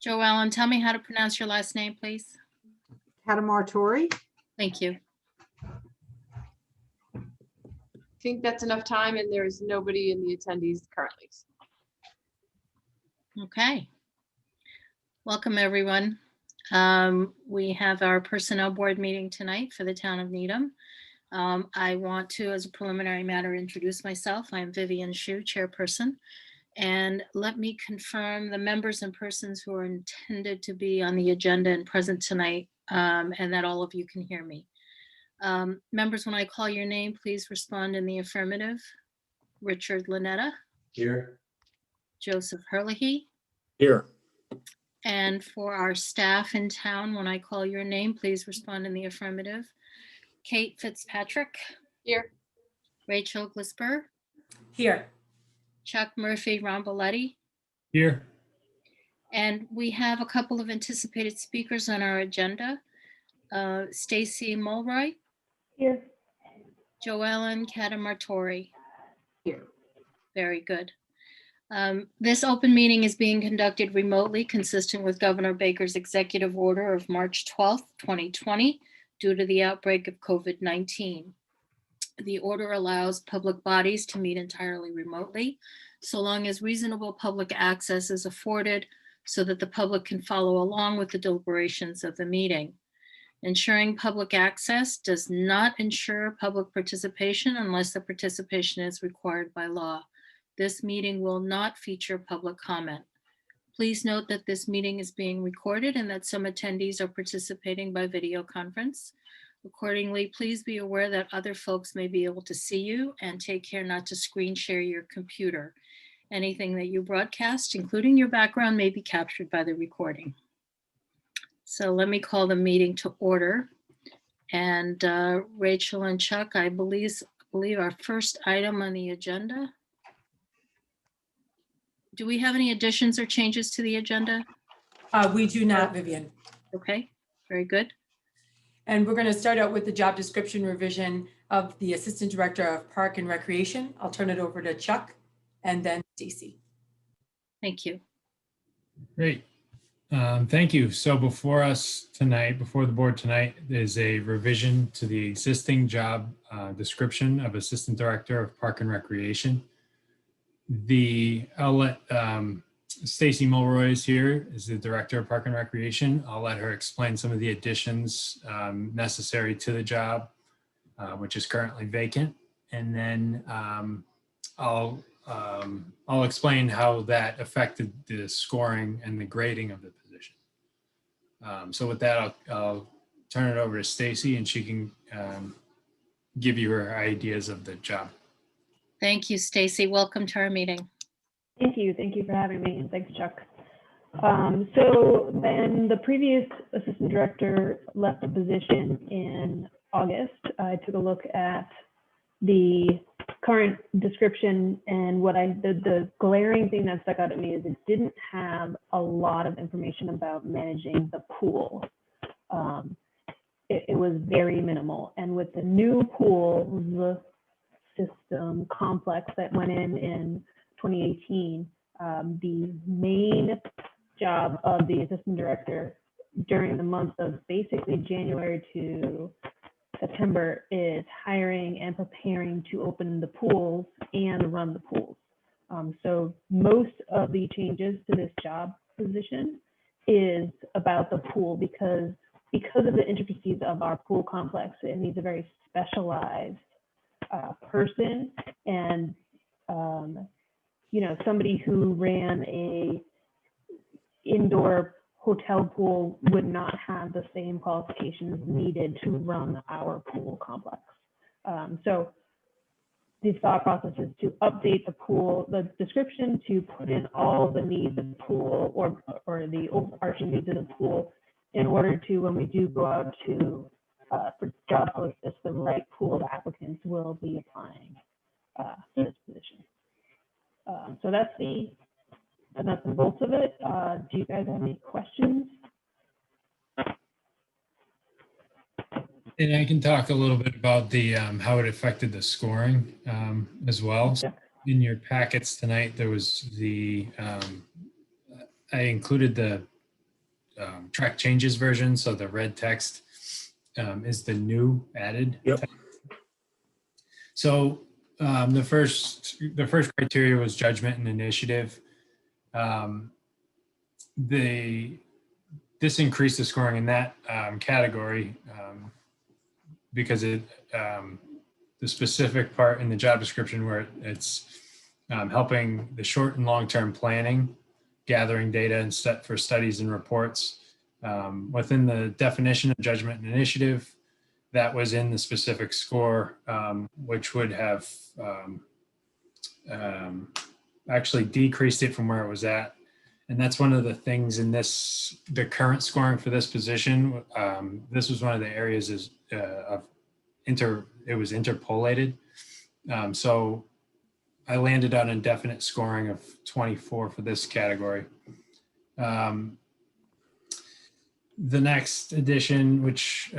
Joellen, tell me how to pronounce your last name, please. Catamartori. Thank you. I think that's enough time, and there's nobody in the attendees currently. Okay. Welcome, everyone. We have our personnel board meeting tonight for the town of Needham. I want to, as a preliminary matter, introduce myself. I'm Vivian Shu, chairperson. And let me confirm the members and persons who are intended to be on the agenda and present tonight, and that all of you can hear me. Members, when I call your name, please respond in the affirmative. Richard Lanetta. Here. Joseph Herlihy. Here. And for our staff in town, when I call your name, please respond in the affirmative. Kate Fitzpatrick. Here. Rachel Glisper. Here. Chuck Murphy Ramboletti. Here. And we have a couple of anticipated speakers on our agenda. Stacy Mulroy. Here. Joellen Catamartori. Here. Very good. This open meeting is being conducted remotely, consistent with Governor Baker's executive order of March 12th, 2020, due to the outbreak of COVID-19. The order allows public bodies to meet entirely remotely, so long as reasonable public access is afforded so that the public can follow along with the deliberations of the meeting. Ensuring public access does not ensure public participation unless the participation is required by law. This meeting will not feature public comment. Please note that this meeting is being recorded and that some attendees are participating by video conference. Accordingly, please be aware that other folks may be able to see you, and take care not to screen share your computer. Anything that you broadcast, including your background, may be captured by the recording. So let me call the meeting to order. And Rachel and Chuck, I believe our first item on the agenda. Do we have any additions or changes to the agenda? We do not, Vivian. Okay, very good. And we're going to start out with the job description revision of the Assistant Director of Park and Recreation. I'll turn it over to Chuck and then Stacy. Thank you. Great. Thank you. So before us tonight, before the board tonight, is a revision to the existing job description of Assistant Director of Park and Recreation. I'll let Stacy Mulroy is here, is the Director of Park and Recreation. I'll let her explain some of the additions necessary to the job, which is currently vacant. And then I'll explain how that affected the scoring and the grading of the position. So with that, I'll turn it over to Stacy, and she can give you her ideas of the job. Thank you, Stacy. Welcome to our meeting. Thank you. Thank you for having me, and thanks, Chuck. So then the previous assistant director left the position in August. I took a look at the current description, and the glaring thing that stuck out at me is it didn't have a lot of information about managing the pool. It was very minimal, and with the new pool, the system complex that went in 2018, the main job of the assistant director during the month of basically January to September is hiring and preparing to open the pools and run the pools. So most of the changes to this job position is about the pool because of the intricacies of our pool complex. It needs a very specialized person, and somebody who ran a indoor hotel pool would not have the same qualifications needed to run our pool complex. So the thought process is to update the description to put in all the needs of the pool or the overarching needs of the pool in order to, when we do go out to for job posts, the right pool of applicants will be applying for this position. So that's the nuts and bolts of it. Do you guys have any questions? And I can talk a little bit about the how it affected the scoring as well. Yeah. In your packets tonight, there was I included the track changes version. So the red text is the new added. Yep. text. So the first criteria was judgment and initiative. This increased the scoring in that category because the specific part in the job description where it's helping the short and long-term planning, gathering data and for studies and reports. Within the definition of judgment and initiative, that was in the specific score, which would have actually decreased it from where it was at. And that's one of the things in the current scoring for this position. This was one of the areas it was interpolated. So I landed on a definite scoring of 24 for this category. The next addition, which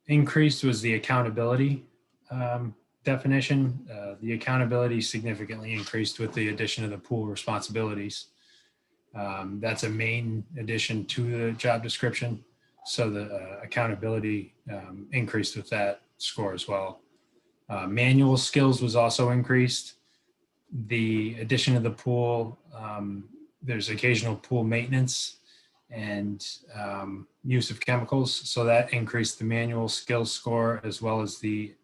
increased, was the accountability definition. The accountability significantly increased with the addition of the pool responsibilities. That's a main addition to the job description. So the accountability increased with that score as well. Manual skills was also increased. The addition of the pool, there's occasional pool maintenance and use of chemicals. So that increased the manual skills score, as well as the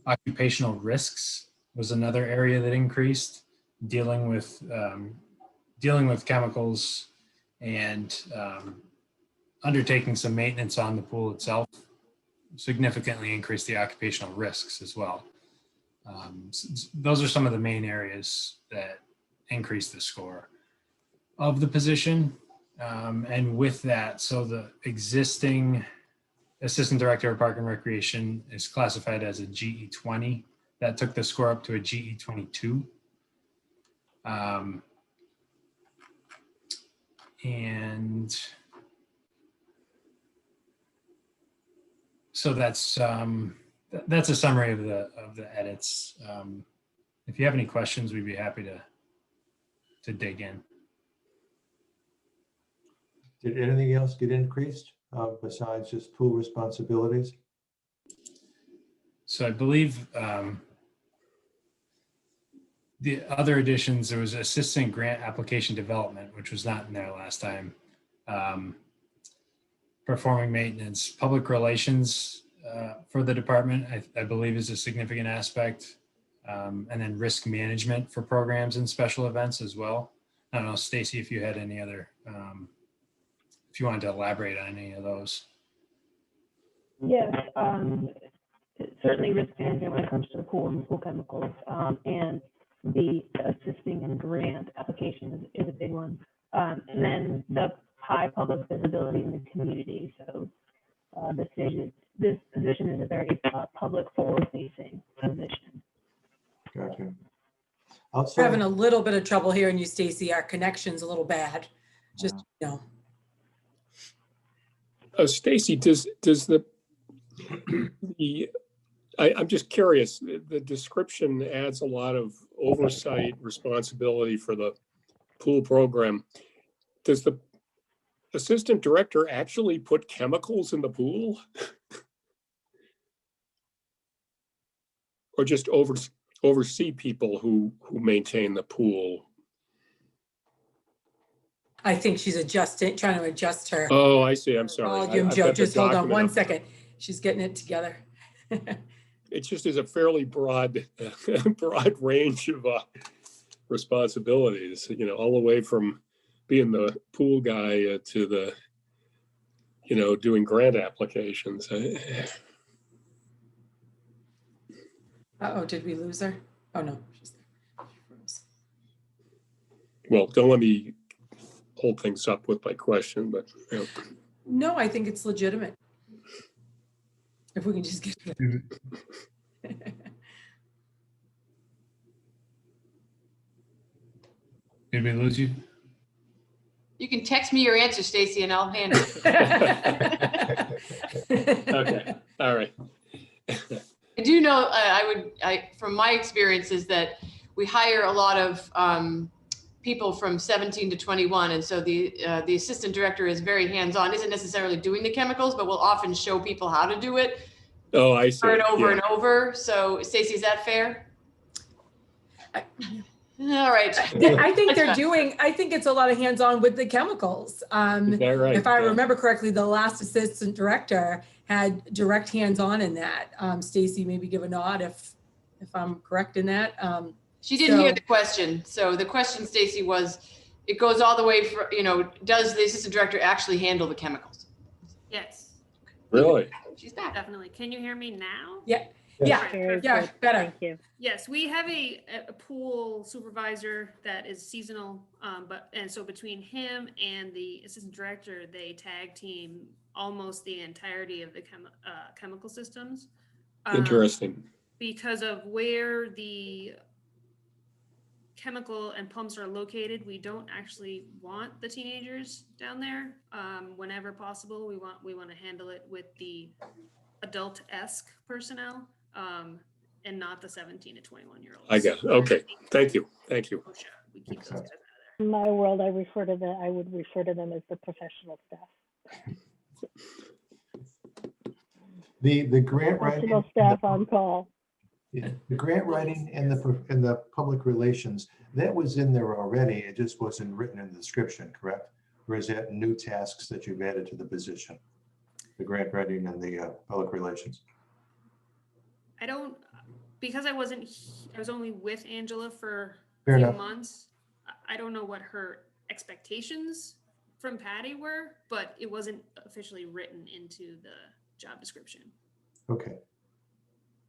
occupational risks was another area that increased, dealing with chemicals and undertaking some maintenance on the pool itself significantly increased the occupational risks as well. Those are some of the main areas that increased the score of the position. And with that, so the existing assistant director of park and recreation is classified as a GE 20. That took the score up to a GE 22. And so that's a summary of the edits. If you have any questions, we'd be happy to dig in. Did anything else get increased besides just pool responsibilities? So I believe the other additions, there was assistant grant application development, which was not in there last time. Performing maintenance, public relations for the department, I believe is a significant aspect. And then risk management for programs and special events as well. I don't know, Stacy, if you had any other, if you wanted to elaborate on any of those. Yes, certainly risk management when it comes to the pool and pool chemicals, and the assisting and grant application is a big one. And then the high public visibility in the community. So this position is a very public forward-facing position. Gotcha. We're having a little bit of trouble hearing you, Stacy. Our connection's a little bad. Just, you know. Stacy, does I'm just curious, the description adds a lot of oversight responsibility for the pool program. Does the assistant director actually put chemicals in the pool? Or just oversee people who maintain the pool? I think she's trying to adjust her Oh, I see. I'm sorry. volume, I've Joe. got the Just hold on document one up. second. She's getting it together. It just is a fairly broad range of responsibilities, you know, all the way from being the pool guy to the, you know, doing grant applications. Uh-oh, did we lose her? Oh, no, she's there. She froze. Well, don't let me hold things up with my question, but you know. No, I think it's legitimate. If we can just get it. Did we lose you? You can text me your answer, Stacy, and I'll handle it. Okay, all right. I do know, from my experience is that we hire a lot of people from 17 to 21. And so the assistant director is very hands-on, isn't necessarily doing the chemicals, but will often show people how to do it Oh, I see. over and over Yeah. and over. So Stacy, is that fair? I- All right. I think That's they're fine. doing, I think it's a lot of hands-on with the chemicals. Is that right? If I Yeah. remember correctly, the last assistant director had direct hands-on in that. Stacy, maybe give a nod if I'm correct in that. She didn't hear So- the question. So the question, Stacy, was, it goes all the way for, does the assistant director actually handle the chemicals? Yes, Really? She's back. definitely. Can you hear me now? Yeah, All yeah, right, Very perfect. yeah, good. better. Thank you. Yes, we have a pool supervisor that is seasonal, and so between him and the assistant director, they tag team almost the entirety of the chemical systems. Interesting. Because of where the chemical and pumps are located, we don't actually want the teenagers down there. Whenever possible, we want to handle it with the adult-esque personnel, and not the 17 to 21-year-olds. I guess. Okay. Thank you. Thank you. We keep Makes those sense. guys out of In my world, I would refer to them as the professional staff. The grant Professional writing, staff on call. the grant writing and the public relations, that was in there already. It just wasn't written in the description, correct? Or is that new tasks that you've added to the position? The grant writing and the public relations? there. I don't, because I was only with Angela for Fair a few enough. months. I don't know what her expectations from Patty were, but it wasn't officially written into the job description. Okay.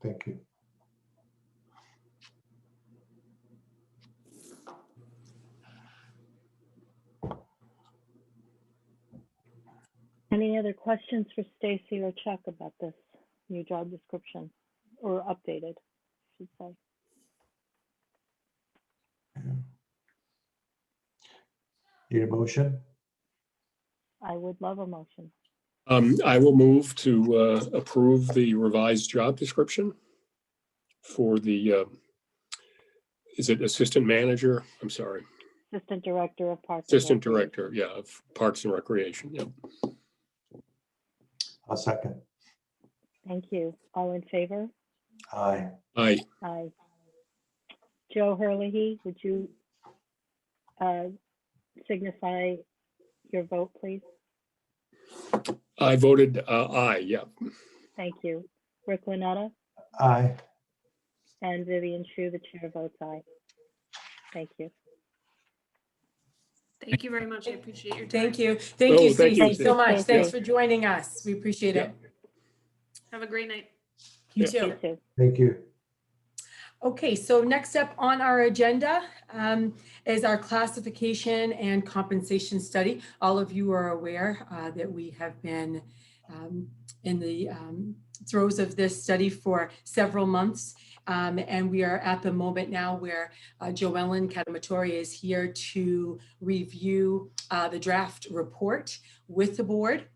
Thank you. Any other questions for Stacy or Chuck about this new job description, or updated, I should say? Need a motion? I would love a motion. I will move to approve the revised job description for the, is it assistant manager? I'm sorry, Assistant Director of Parks. and assistant Recreation. director, yeah, of Parks and Recreation, yeah. A second. Thank you. All in favor? Aye. Aye. Aye. Joe Herlihy, would you signify your vote, please? I voted aye, yeah. Thank you. Rick Lanetta Aye. and Vivian Shu, the chair votes aye. Thank you. Thank you very much. I appreciate your time. Thank you. Thank Oh, you, thank you, Stacy, so much. Stacy. Thanks for joining us. We appreciate it. Have a great night. You Yeah. too. You too. Thank you. Okay, so next up on our agenda is our classification and compensation study. All of you are aware that we have been in the throes of this study for several months. And we are at the moment now where Joellen Catamatori is here to review the draft report with the board.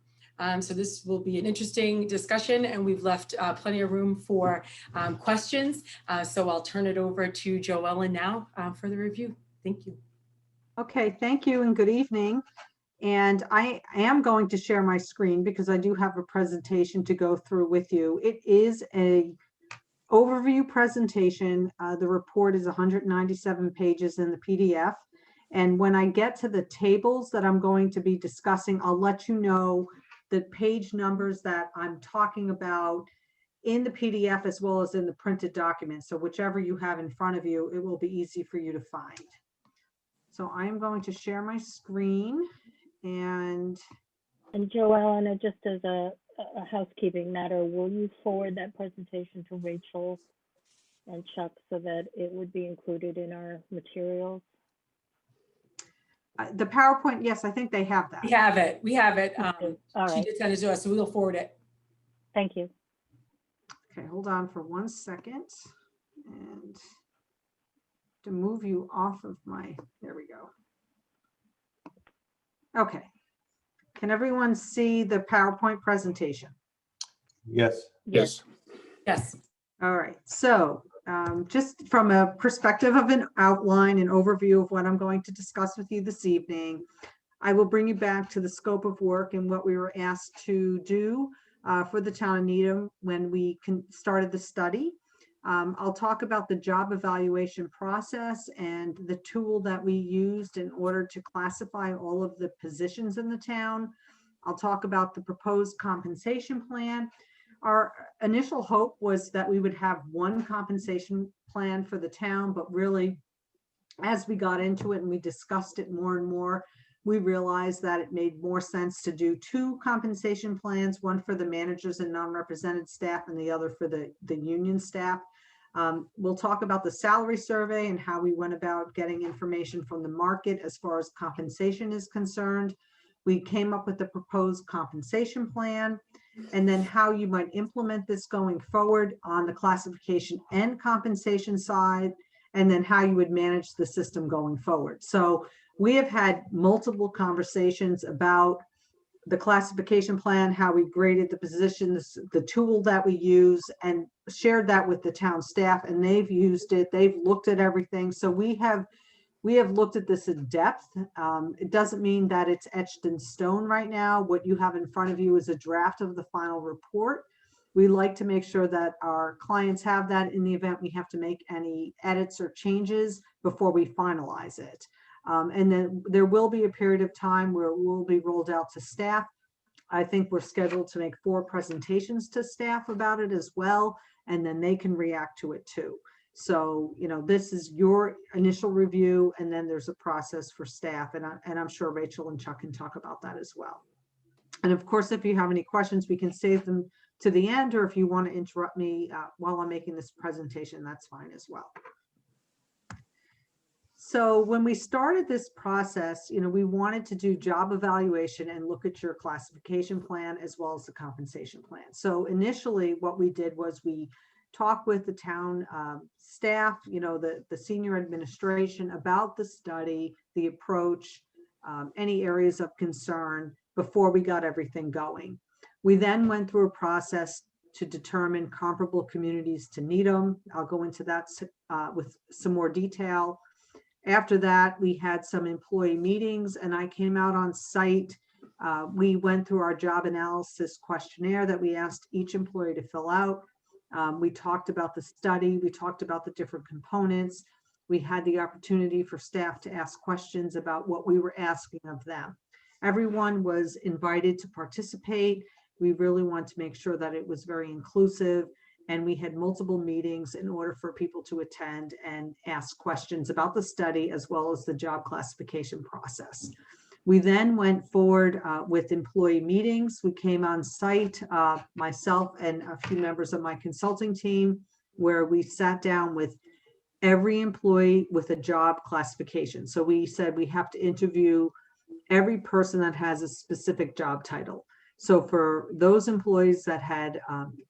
So this will be an interesting discussion, and we've left plenty of room for questions. So I'll turn it over to Joellen now for the review. Thank you. Okay, thank you and good evening. And I am going to share my screen because I do have a presentation to go through with you. It is a overview presentation. The report is 197 pages in the PDF. And when I get to the tables that I'm going to be discussing, I'll let you know the page numbers that I'm talking about in the PDF as well as in the printed document. So whichever you have in front of you, it will be easy for you to find. So I'm going to share my screen and Joellen, just as a housekeeping matter, will you forward that presentation to Rachel and Chuck so that it would be included in our materials? the PowerPoint, yes, I think they have that. We have it. We have it. All She right, did send it to us, so we'll forward it. thank you. Okay, hold on for 1 second. And to move you off of my, there we go. Okay. Can everyone see the PowerPoint presentation? Yes. Yes. Yes. All right, so just from a perspective of an outline and overview of what I'm going to discuss with you this evening, I will bring you back to the scope of work and what we were asked to do for the town of Needham when we started the study. I'll talk about the job evaluation process and the tool that we used in order to classify all of the positions in the town. I'll talk about the proposed compensation plan. Our initial hope was that we would have one compensation plan for the town, but really, as we got into it and we discussed it more and more, we realized that it made more sense to do two compensation plans, one for the managers and non-represented staff and the other for the union staff. We'll talk about the salary survey and how we went about getting information from the market as far as compensation is concerned. We came up with the proposed compensation plan, and then how you might implement this going forward on the classification and compensation side, and then how you would manage the system going forward. So we have had multiple conversations about the classification plan, how we graded the positions, the tool that we use, and shared that with the town staff, and they've used it. They've looked at everything. So we have looked at this in depth. It doesn't mean that it's etched in stone right now. What you have in front of you is a draft of the final report. We like to make sure that our clients have that in the event we have to make any edits or changes before we finalize it. And then there will be a period of time where it will be rolled out to staff. I think we're scheduled to make 4 presentations to staff about it as well, and then they can react to it too. So, you know, this is your initial review, and then there's a process for staff, and I'm sure Rachel and Chuck can talk about that as well. And of course, if you have any questions, we can save them to the end, or if you want to interrupt me while I'm making this presentation, that's fine as well. So when we started this process, you know, we wanted to do job evaluation and look at your classification plan as well as the compensation plan. So initially what we did was we talked with the town staff, you know, the senior administration about the study, the approach, any areas of concern before we got everything going. We then went through a process to determine comparable communities to Needham. I'll go into that with some more detail. After that, we had some employee meetings, and I came out on site. We went through our job analysis questionnaire that we asked each employee to fill out. We talked about the study. We talked about the different components. We had the opportunity for staff to ask questions about what we were asking of them. Everyone was invited to participate. We really wanted to make sure that it was very inclusive, and we had multiple meetings in order for people to attend and ask questions about the study as well as the job classification process. We then went forward with employee meetings. We came on site, myself and a few members of my consulting team, where we sat down with every employee with a job classification. So we said we have to interview every person that has a specific job title. So for those employees that had,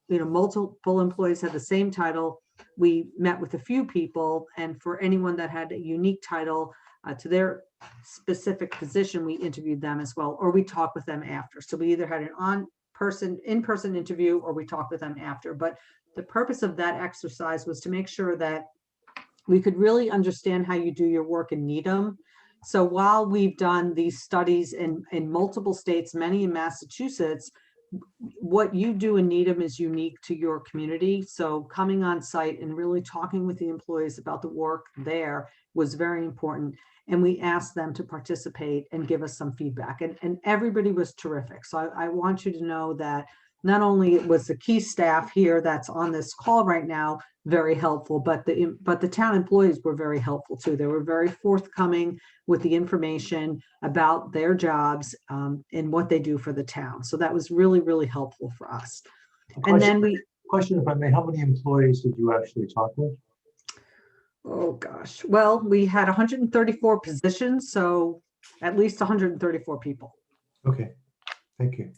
you know, multiple employees had the same title, we met with a few people, and for anyone that had a unique title to their specific position, we interviewed them as well, or we talked with them after. So we either had an in-person interview, or we talked with them after. But the purpose of that exercise was to make sure that we could really understand how you do your work in Needham. So while we've done these studies in multiple states, many in Massachusetts, what you do in Needham is unique to your community. So coming on site and really talking with the employees about the work there was very important. And we asked them to participate and give us some feedback. And everybody was terrific. So I want you to know that not only was the key staff here that's on this call right now very helpful, but the town employees were very helpful too. They were very forthcoming with the information about their jobs and what they do for the town. So that was really, really helpful for us. And then Question, if I may, how many employees did you actually talk with? Oh gosh, well, we had 134 positions, so at least 134 people. Okay, thank you.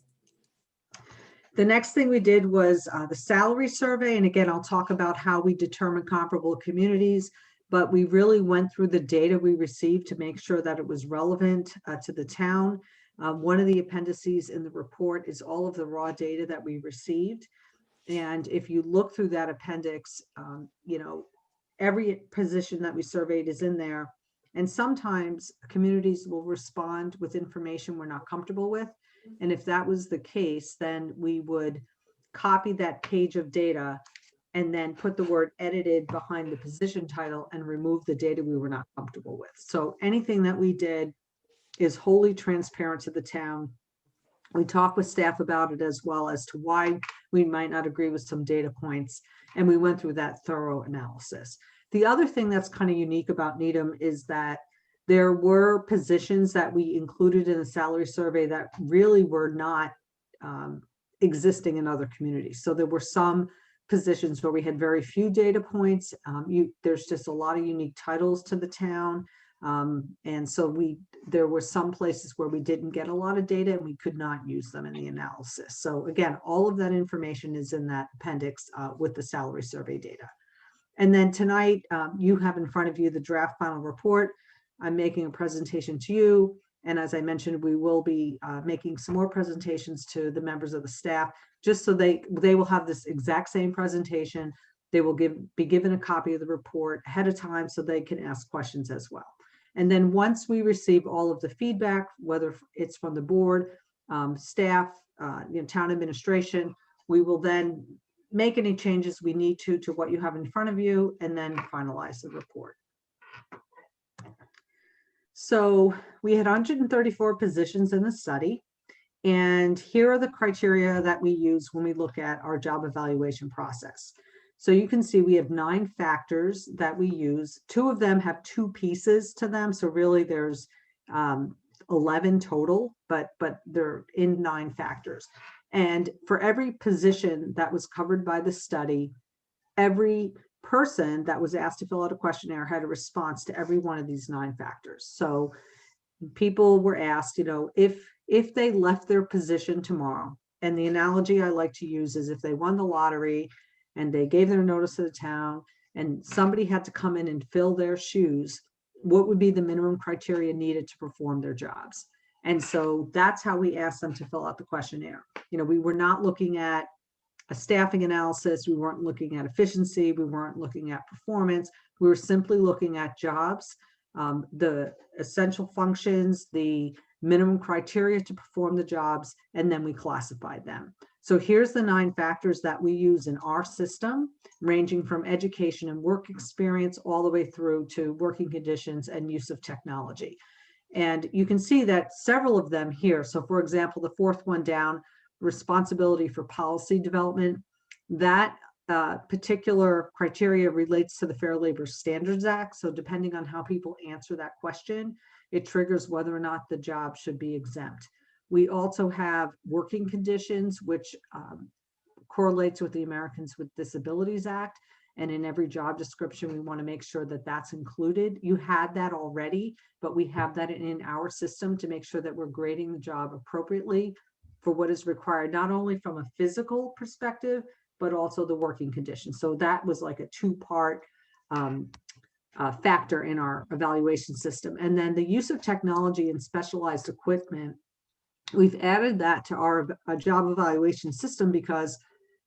The next thing we did was the salary survey. And again, I'll talk about how we determine comparable communities, but we really went through the data we received to make sure that it was relevant to the town. One of the appendices in the report is all of the raw data that we received. And if you look through that appendix, you know, every position that we surveyed is in there. And sometimes communities will respond with information we're not comfortable with. And if that was the case, then we would copy that page of data and then put the word edited behind the position title and remove the data we were not comfortable with. So anything that we did is wholly transparent to the town. We talked with staff about it as well as to why we might not agree with some data points. And we went through that thorough analysis. The other thing that's kind of unique about Needham is that there were positions that we included in the salary survey that really were not existing in other communities. So there were some positions where we had very few data points. There's just a lot of unique titles to the town. And so there were some places where we didn't get a lot of data and we could not use them in the analysis. So again, all of that information is in that appendix with the salary survey data. And then tonight, you have in front of you the draft final report. I'm making a presentation to you. And as I mentioned, we will be making some more presentations to the members of the staff, just so they will have this exact same presentation. They will be given a copy of the report ahead of time so they can ask questions as well. And then once we receive all of the feedback, whether it's from the board, staff, you know, town administration, we will then make any changes we need to what you have in front of you and then finalize the report. So we had 134 positions in the study. And here are the criteria that we use when we look at our job evaluation process. So you can see we have 9 factors that we use. 2 of them have 2 pieces to them. So really there's 11 total, but they're in 9 factors. And for every position that was covered by the study, every person that was asked to fill out a questionnaire had a response to every one of these 9 factors. So people were asked, you know, if they left their position tomorrow, and the analogy I like to use is if they won the lottery and they gave their notice to the town and somebody had to come in and fill their shoes, what would be the minimum criteria needed to perform their jobs? And so that's how we asked them to fill out the questionnaire. You know, we were not looking at a staffing analysis. We weren't looking at efficiency. We weren't looking at performance. We were simply looking at jobs, the essential functions, the minimum criteria to perform the jobs, and then we classified them. So here's the 9 factors that we use in our system, ranging from education and work experience all the way through to working conditions and use of technology. And you can see that several of them here. So for example, the 4th one down, responsibility for policy development, that particular criteria relates to the Fair Labor Standards Act. So depending on how people answer that question, it triggers whether or not the job should be exempt. We also have working conditions, which correlates with the Americans with Disabilities Act. And in every job description, we want to make sure that that's included. You had that already, but we have that in our system to make sure that we're grading the job appropriately for what is required, not only from a physical perspective, but also the working conditions. So that was like a 2-part factor in our evaluation system. And then the use of technology and specialized equipment, we've added that to our job evaluation system because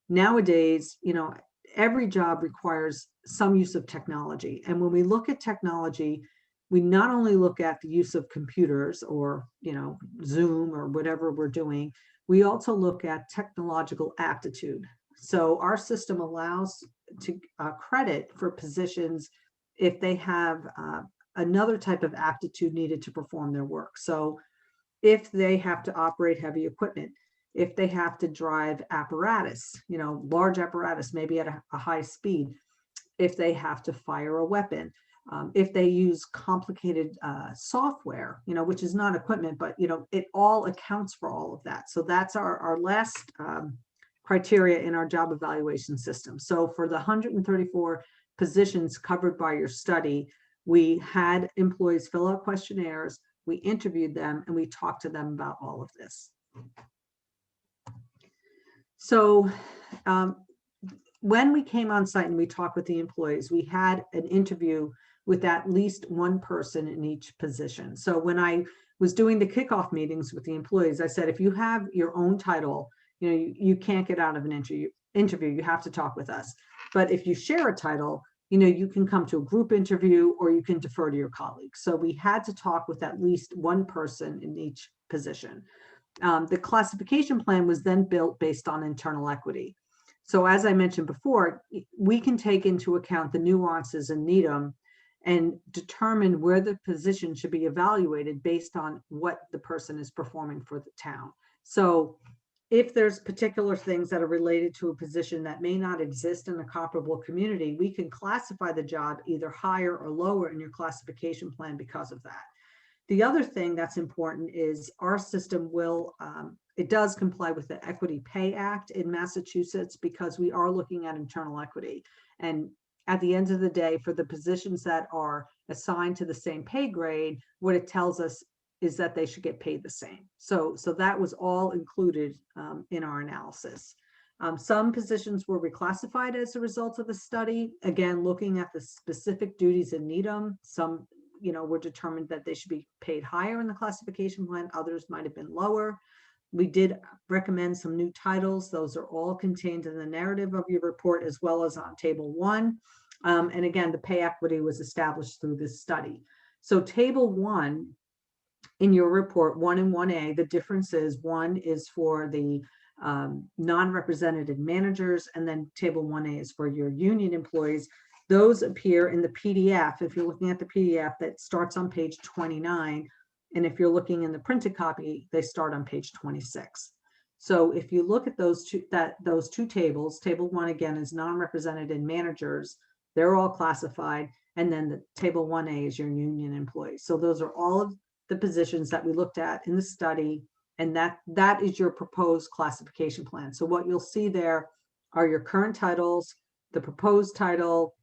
nowadays, you know, every job requires some use of technology. And when we look at technology, we not only look at the use of computers or, you know, Zoom or whatever we're doing, we also look at technological aptitude. So our system allows to credit for positions if they have another type of aptitude needed to perform their work. So if they have to operate heavy equipment, if they have to drive apparatus, you know, large apparatus, maybe at a high speed, if they have to fire a weapon, if they use complicated software, you know, which is not equipment, but, you know, it all accounts for all of that. So that's our last criteria in our job evaluation system. So for the 134 positions covered by your study, we had employees fill out questionnaires, we interviewed them, and we talked to them about all of this. So when we came on site and we talked with the employees, we had an interview with at least one person in each position. So when I was doing the kickoff meetings with the employees, I said, if you have your own title, you know, you can't get out of an interview, you have to talk with us. But if you share a title, you can come to a group interview or you can defer to your colleagues. So we had to talk with at least one person in each position. The classification plan was then built based on internal equity. So as I mentioned before, we can take into account the nuances in Needham and determine where the position should be evaluated based on what the person is performing for the town. So if there's particular things that are related to a position that may not exist in a comparable community, we can classify the job either higher or lower in your classification plan because of that. The other thing that's important is our system will, it does comply with the Equity Pay Act in Massachusetts because we are looking at internal equity. And at the end of the day, for the positions that are assigned to the same pay grade, what it tells us is that they should get paid the same. So that was all included in our analysis. Some positions were reclassified as a result of the study. Again, looking at the specific duties in Needham, some were determined that they should be paid higher in the classification plan. Others might have been lower. We did recommend some new titles. Those are all contained in the narrative of your report as well as on table 1. And again, the pay equity was established through this study. So table 1 in your report, 1 and 1A, the difference is 1 is for the non-represented managers, and then table 1A is for your union employees. Those appear in the PDF. If you're looking at the PDF, that starts on page 29. And if you're looking in the printed copy, they start on page 26. So if you look at those two tables, table 1 again is non-represented and managers, they're all classified. And then the table 1A is your union employees. So those are all of the positions that we looked at in the study. And that is your proposed classification plan. So what you'll see there are your current titles, the proposed title,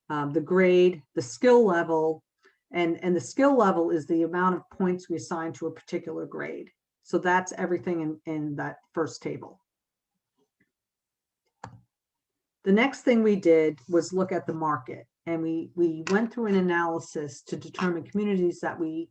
the grade, the skill level, and the skill level is the amount of points we assign to a particular grade. So that's everything in that first table. The next thing we did was look at the market, and we went through an analysis to determine communities that we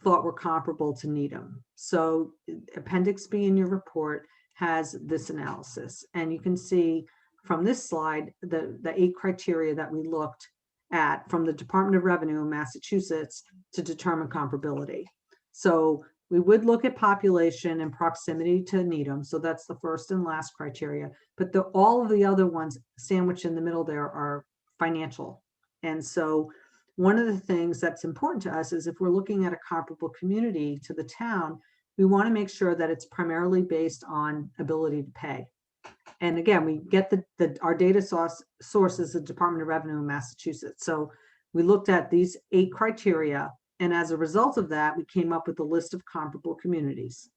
thought were comparable to Needham. So Appendix B in your report has this analysis, and you can see from this slide, the 8 criteria that we looked at from the Department of Revenue in Massachusetts to determine comparability. So we would look at population and proximity to Needham. So that's the first and last criteria. But all of the other ones sandwiched in the middle there are financial. And so one of the things that's important to us is if we're looking at a comparable community to the town, we want to make sure that it's primarily based on ability to pay. And again, we get our data source is the Department of Revenue in Massachusetts. So we looked at these 8 criteria, and as a result of that, we came up with a list of comparable communities.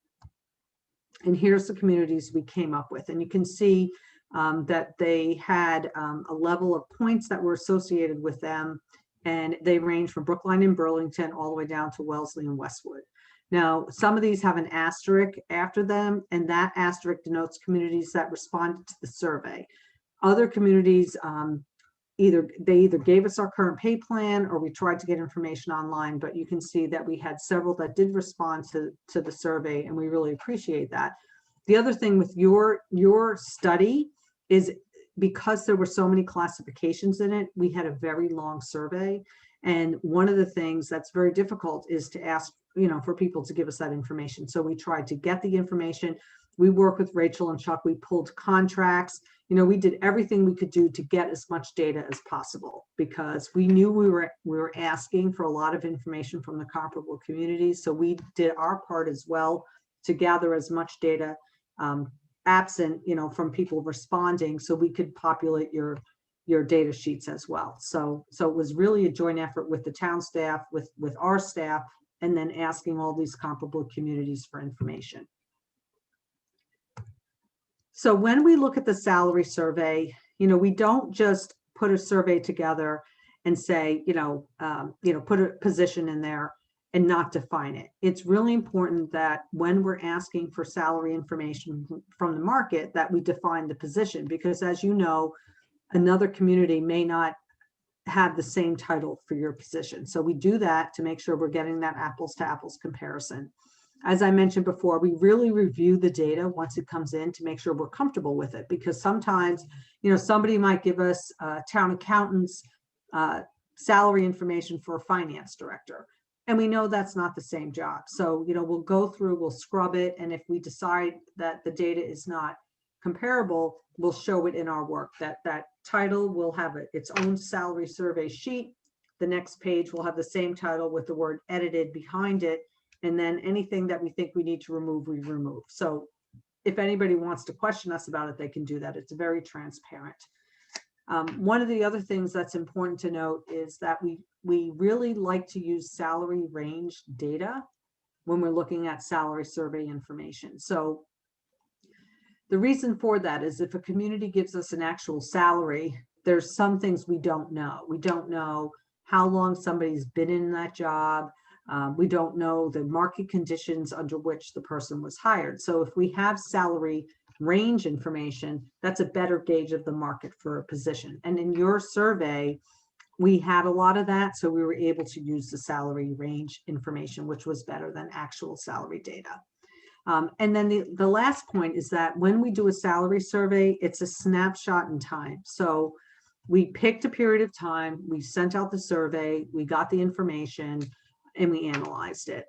And here's the communities we came up with. And you can see that they had a level of points that were associated with them, and they range from Brookline and Burlington all the way down to Wellesley and Westwood. Now, some of these have an asterisk after them, and that asterisk denotes communities that responded to the survey. Other communities, either gave us our current pay plan or we tried to get information online, but you can see that we had several that did respond to the survey, and we really appreciate that. The other thing with your study is because there were so many classifications in it, we had a very long survey. And one of the things that's very difficult is to ask, for people to give us that information. So we tried to get the information. We worked with Rachel and Chuck. We pulled contracts. We did everything we could do to get as much data as possible because we knew we were asking for a lot of information from the comparable communities. So we did our part as well to gather as much data absent, from people responding, so we could populate your data sheets as well. So it was really a joint effort with the town staff, with our staff, and then asking all these comparable communities for information. So when we look at the salary survey, we don't just put a survey together and say, put a position in there and not define it. It's really important that when we're asking for salary information from the market, that we define the position, because as you know, another community may not have the same title for your position. So we do that to make sure we're getting that apples to apples comparison. as I mentioned before, we really review the data once it comes in to make sure we're comfortable with it, because sometimes, somebody might give us town accountant's salary information for a finance director, and we know that's not the same job. So, we'll go through, we'll scrub it, and if we decide that the data is not comparable, we'll show it in our work. That title will have its own salary survey sheet. The next page will have the same title with the word edited behind it. And then anything that we think we need to remove, we remove. So if anybody wants to question us about it, they can do that. It's very transparent. One of the other things that's important to note is that we really like to use salary range data when we're looking at salary survey information. So the reason for that is if a community gives us an actual salary, there's some things we don't know. We don't know how long somebody's been in that job. We don't know the market conditions under which the person was hired. So if we have salary range information, that's a better gauge of the market for a position. And in your survey, we had a lot of that. So we were able to use the salary range information, which was better than actual salary data. And then the last point is that when we do a salary survey, it's a snapshot in time. So we picked a period of time, we sent out the survey, we got the information, and we analyzed it.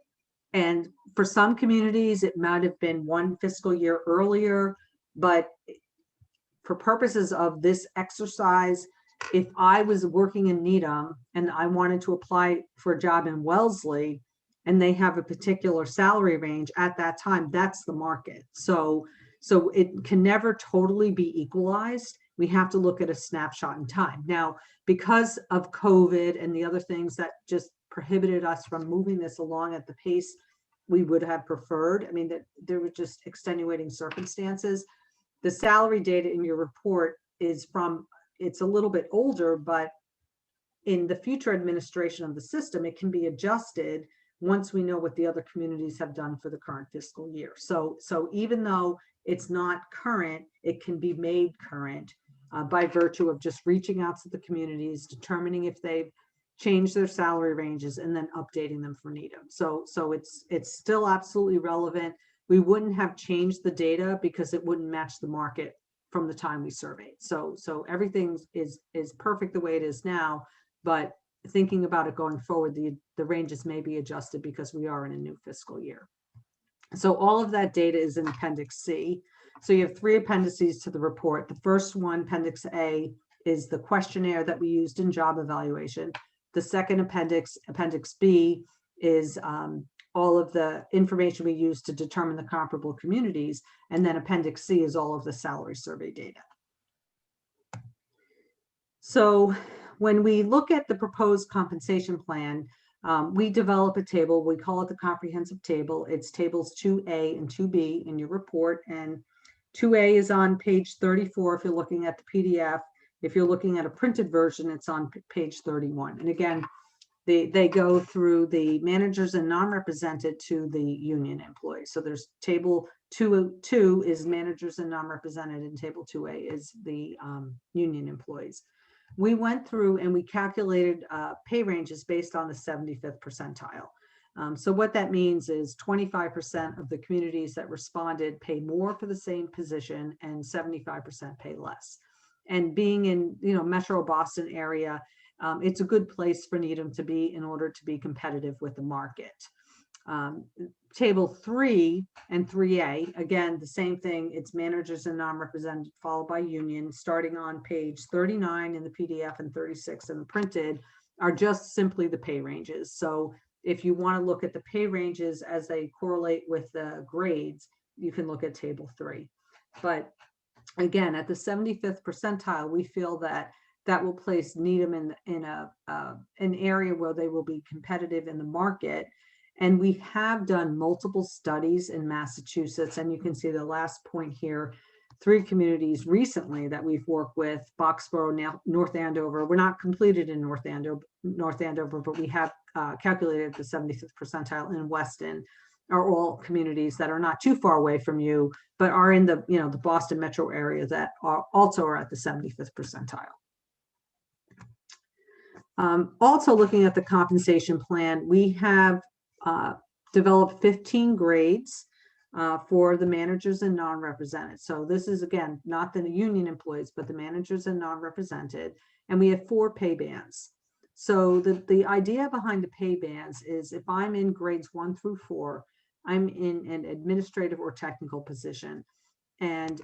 And for some communities, it might have been one fiscal year earlier, but for purposes of this exercise, if I was working in Needham and I wanted to apply for a job in Wellesley, and they have a particular salary range at that time, that's the market. So it can never totally be equalized. We have to look at a snapshot in time. Now, because of COVID and the other things that just prohibited us from moving this along at the pace we would have preferred, I mean, that there were just extenuating circumstances. The salary data in your report is it's a little bit older, but in the future administration of the system, it can be adjusted once we know what the other communities have done for the current fiscal year. So even though it's not current, it can be made current by virtue of just reaching out to the communities, determining if they've changed their salary ranges, and then updating them for Needham. So it's still absolutely relevant. We wouldn't have changed the data because it wouldn't match the market from the time we surveyed. So everything is perfect the way it is now, but thinking about it going forward, the ranges may be adjusted because we are in a new fiscal year. So all of that data is in Appendix C. So you have 3 appendices to the report. The first one, Appendix A, is the questionnaire that we used in job evaluation. The second appendix, Appendix B, is all of the information we use to determine the comparable communities. And then Appendix C is all of the salary survey data. So when we look at the proposed compensation plan, we develop a table. We call it the comprehensive table. It's tables 2A and 2B in your report. And 2A is on page 34 if you're looking at the PDF. If you're looking at a printed version, it's on page 31. And again, they go through the managers and non-represented to the union employees. So there's table 2 is managers and non-represented, and table 2A is the union employees. We went through and we calculated pay ranges based on the 75th percentile. So what that means is 25% of the communities that responded pay more for the same position and 75% pay less. And being in, Metro Boston area, it's a good place for Needham to be in order to be competitive with the market. Table 3 and 3A, again, the same thing. It's managers and non-represented followed by union. Starting on page 39 in the PDF and 36 in the printed are just simply the pay ranges. So if you want to look at the pay ranges as they correlate with the grades, you can look at table 3. But again, at the 75th percentile, we feel that will place Needham in an area where they will be competitive in the market. And we have done multiple studies in Massachusetts, and you can see the last point here, 3 communities recently that we've worked with: Boxborough, North Andover. We're not completed in North Andover, but we have calculated the 75th percentile in Weston, are all communities that are not too far away from you, but are in the the Boston metro area that also are at the 75th percentile. Also looking at the compensation plan, we have develop 15 grades for the managers and non-represented. So this is, again, not the union employees, but the managers and non-represented. And we have 4 pay bands. So the idea behind the pay bands is if I'm in grades 1 through 4, I'm in an administrative or technical position. And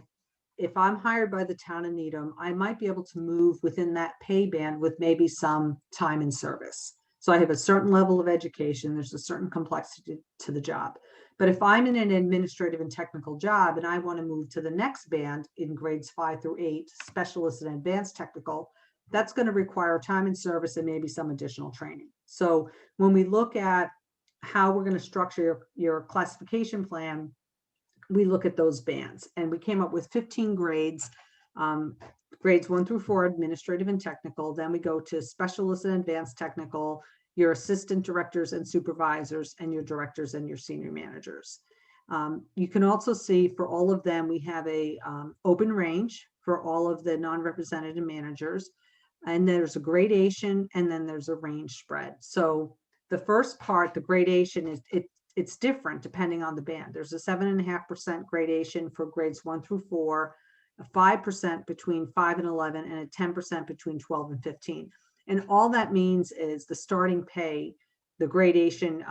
if I'm hired by the town of Needham, I might be able to move within that pay band with maybe some time in service. So I have a certain level of education, there's a certain complexity to the job. But if I'm in an administrative and technical job and I want to move to the next band in grades 5 through 8, specialist and advanced technical, that's going to require time in service and maybe some additional training. So when we look at how we're going to structure your classification plan, we look at those bands, and we came up with 15 grades, grades 1 through 4, administrative and technical. Then we go to specialist and advanced technical, your assistant directors and supervisors, and your directors and your senior managers. You can also see for all of them, we have a open range for all of the non-represented managers. And there's a gradation, and then there's a range spread. So the first part, the gradation, is it's different depending on the band. There's a 7.5% gradation for grades 1 through 4, a 5% between 5 and 11, and a 10% between 12 and 15. And all that means is the starting pay, the gradation,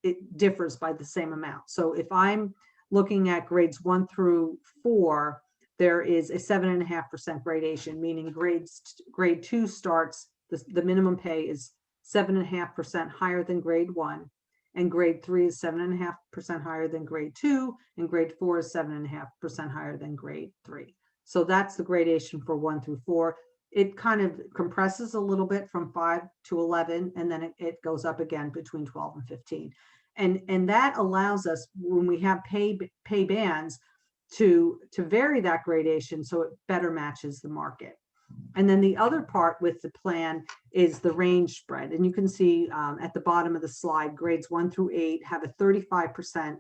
it differs by the same amount. So if I'm looking at grades 1 through 4, there is a 7.5% gradation, meaning grade 2 starts, the minimum pay is 7.5% higher than grade 1, and grade 3 is 7.5% higher than grade 2, and grade 4 is 7.5% higher than grade 3. So that's the gradation for 1 through 4. It kind of compresses a little bit from 5 to 11, and then it goes up again between 12 and 15. And that allows us, when we have pay bands, to vary that gradation so it better matches the market. And then the other part with the plan is the range spread. And you can see at the bottom of the slide, grades 1 through 8 have a 35%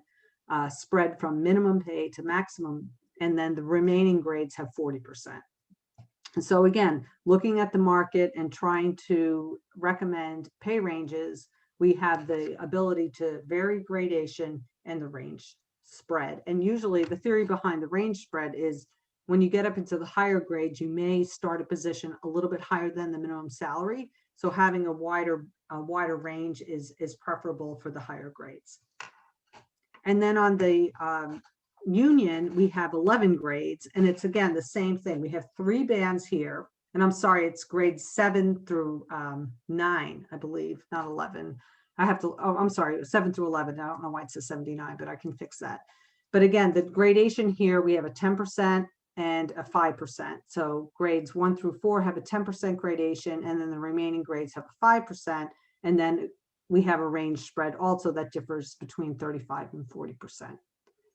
spread from minimum pay to maximum, and then the remaining grades have 40%. And so again, looking at the market and trying to recommend pay ranges, we have the ability to vary gradation and the range spread. And usually the theory behind the range spread is when you get up into the higher grades, you may start a position a little bit higher than the minimum salary. So having a wider range is preferable for the higher grades. And then on the union, we have 11 grades, and it's again the same thing. We have 3 bands here, and I'm sorry, it's grades 7 through 9, I believe, not 11. I'm sorry, 7 through 11. I don't know why it says 79, but I can fix that. But again, the gradation here, we have a 10% and a 5%. So grades 1 through 4 have a 10% gradation, and then the remaining grades have a 5%. And then we have a range spread also that differs between 35 and 40%.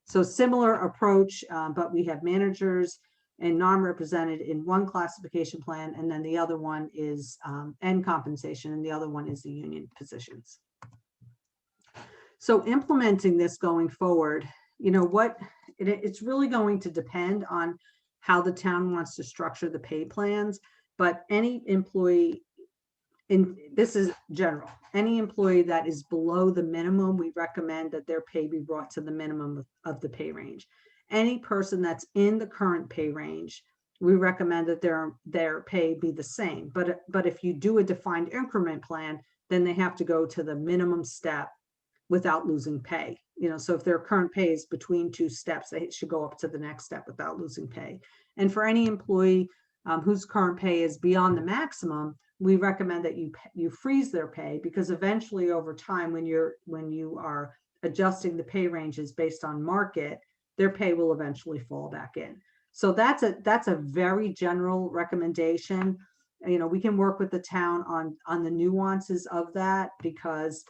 So similar approach, but we have managers and non-represented in one classification plan, and then the other one is end compensation, and the other one is the union positions. So implementing this going forward, it's really going to depend on how the town wants to structure the pay plans, but any employee, this is general, any employee that is below the minimum, we recommend that their pay be brought to the minimum of the pay range. Any person that's in the current pay range, we recommend that their pay be the same. But if you do a defined increment plan, then they have to go to the minimum step without losing pay. So if their current pay is between 2 steps, they should go up to the next step without losing pay. And for any employee whose current pay is beyond the maximum, we recommend that you freeze their pay, because eventually over time, when you are adjusting the pay ranges based on market, their pay will eventually fall back in. So that's a very general recommendation. We can work with the town on the nuances of that, because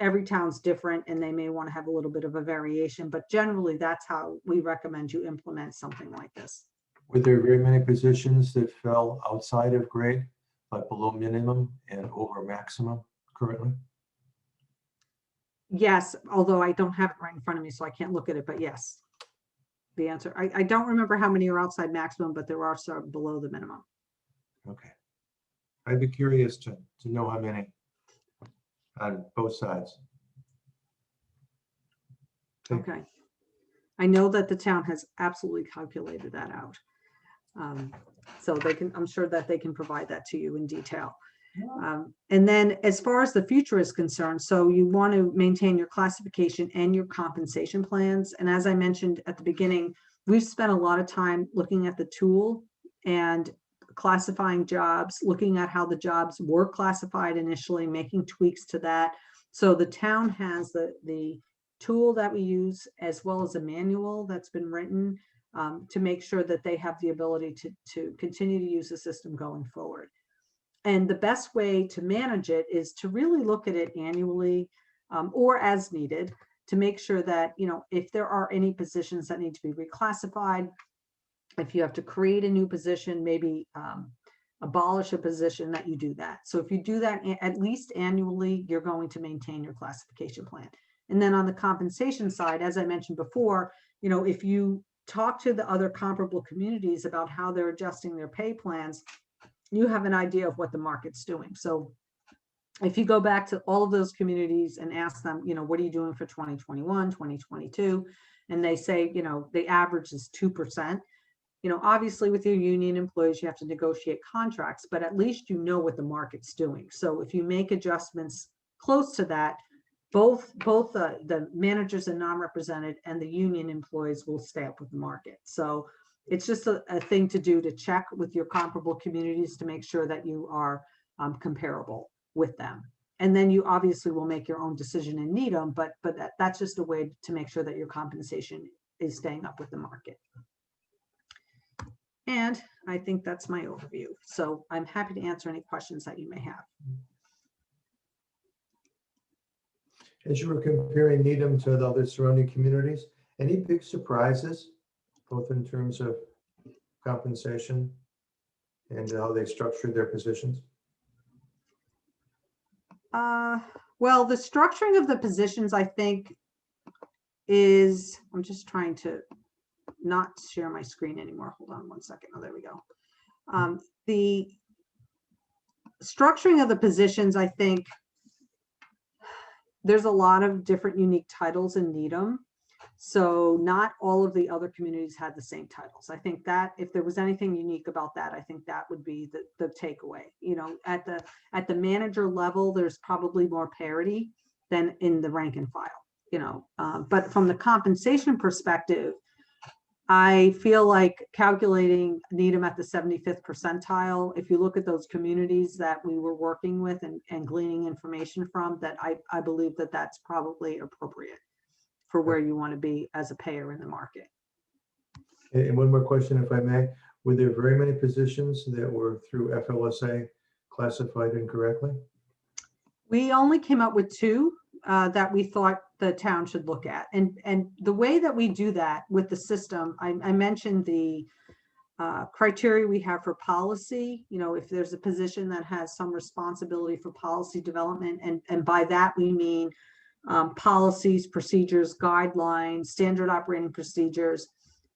every town's different and they may want to have a little bit of a variation, but generally that's how we recommend you implement something like this. Were there very many positions that fell outside of grade, like below minimum and over maximum currently? Yes, although I don't have it right in front of me, so I can't look at it, but yes. The answer, I don't remember how many are outside maximum, but there are some below the minimum. Okay. I'd be curious to know how many on both sides. Okay. I know that the town has absolutely calculated that out. So they can, I'm sure that they can provide that to you in detail. And then as far as the future is concerned, so you want to maintain your classification and your compensation plans. And as I mentioned at the beginning, we've spent a lot of time looking at the tool and classifying jobs, looking at how the jobs were classified initially, making tweaks to that. So the town has the tool that we use, as well as a manual that's been written to make sure that they have the ability to continue to use the system going forward. And the best way to manage it is to really look at it annually or as needed to make sure that, you know, if there are any positions that need to be reclassified, if you have to create a new position, maybe abolish a position, that you do that. So if you do that at least annually, you're going to maintain your classification plan. And then on the compensation side, as I mentioned before, you know, if you talk to the other comparable communities about how they're adjusting their pay plans, you have an idea of what the market's doing. So if you go back to all of those communities and ask them, you know, what are you doing for 2021, 2022? And they say, you know, the average is 2%. You know, obviously with your union employees, you have to negotiate contracts, but at least you know what the market's doing. So if you make adjustments close to that, both the managers and non-represented and the union employees will stay up with the market. So it's just a thing to do, to check with your comparable communities to make sure that you are comparable with them. And then you obviously will make your own decision and need them, but that's just a way to make sure that your compensation is staying up with the market. And I think that's my overview. So I'm happy to answer any questions that you may have. As you were comparing Needham to the other surrounding communities, any big surprises, both in terms of compensation and how they structured their positions? Well, the structuring of the positions, I think, is, I'm just trying to not share my screen anymore. Hold on one second. Oh, there we go. The structuring of the positions, I think, there's a lot of different unique titles in Needham. So not all of the other communities had the same titles. I think that if there was anything unique about that, I think that would be the takeaway. You know, at the manager level, there's probably more parity than in the rank and file, you know. But from the compensation perspective, I feel like calculating Needham at the 75th percentile, if you look at those communities that we were working with and gleaning information from, that I believe that that's probably appropriate for where you want to be as a payer in the market. And one more question, if I may. Were there very many positions that were through FLSA classified incorrectly? We only came up with 2 that we thought the town should look at. And the way that we do that with the system, I mentioned the criteria we have for policy. You know, if there's a position that has some responsibility for policy development, and by that we mean policies, procedures, guidelines, standard operating procedures,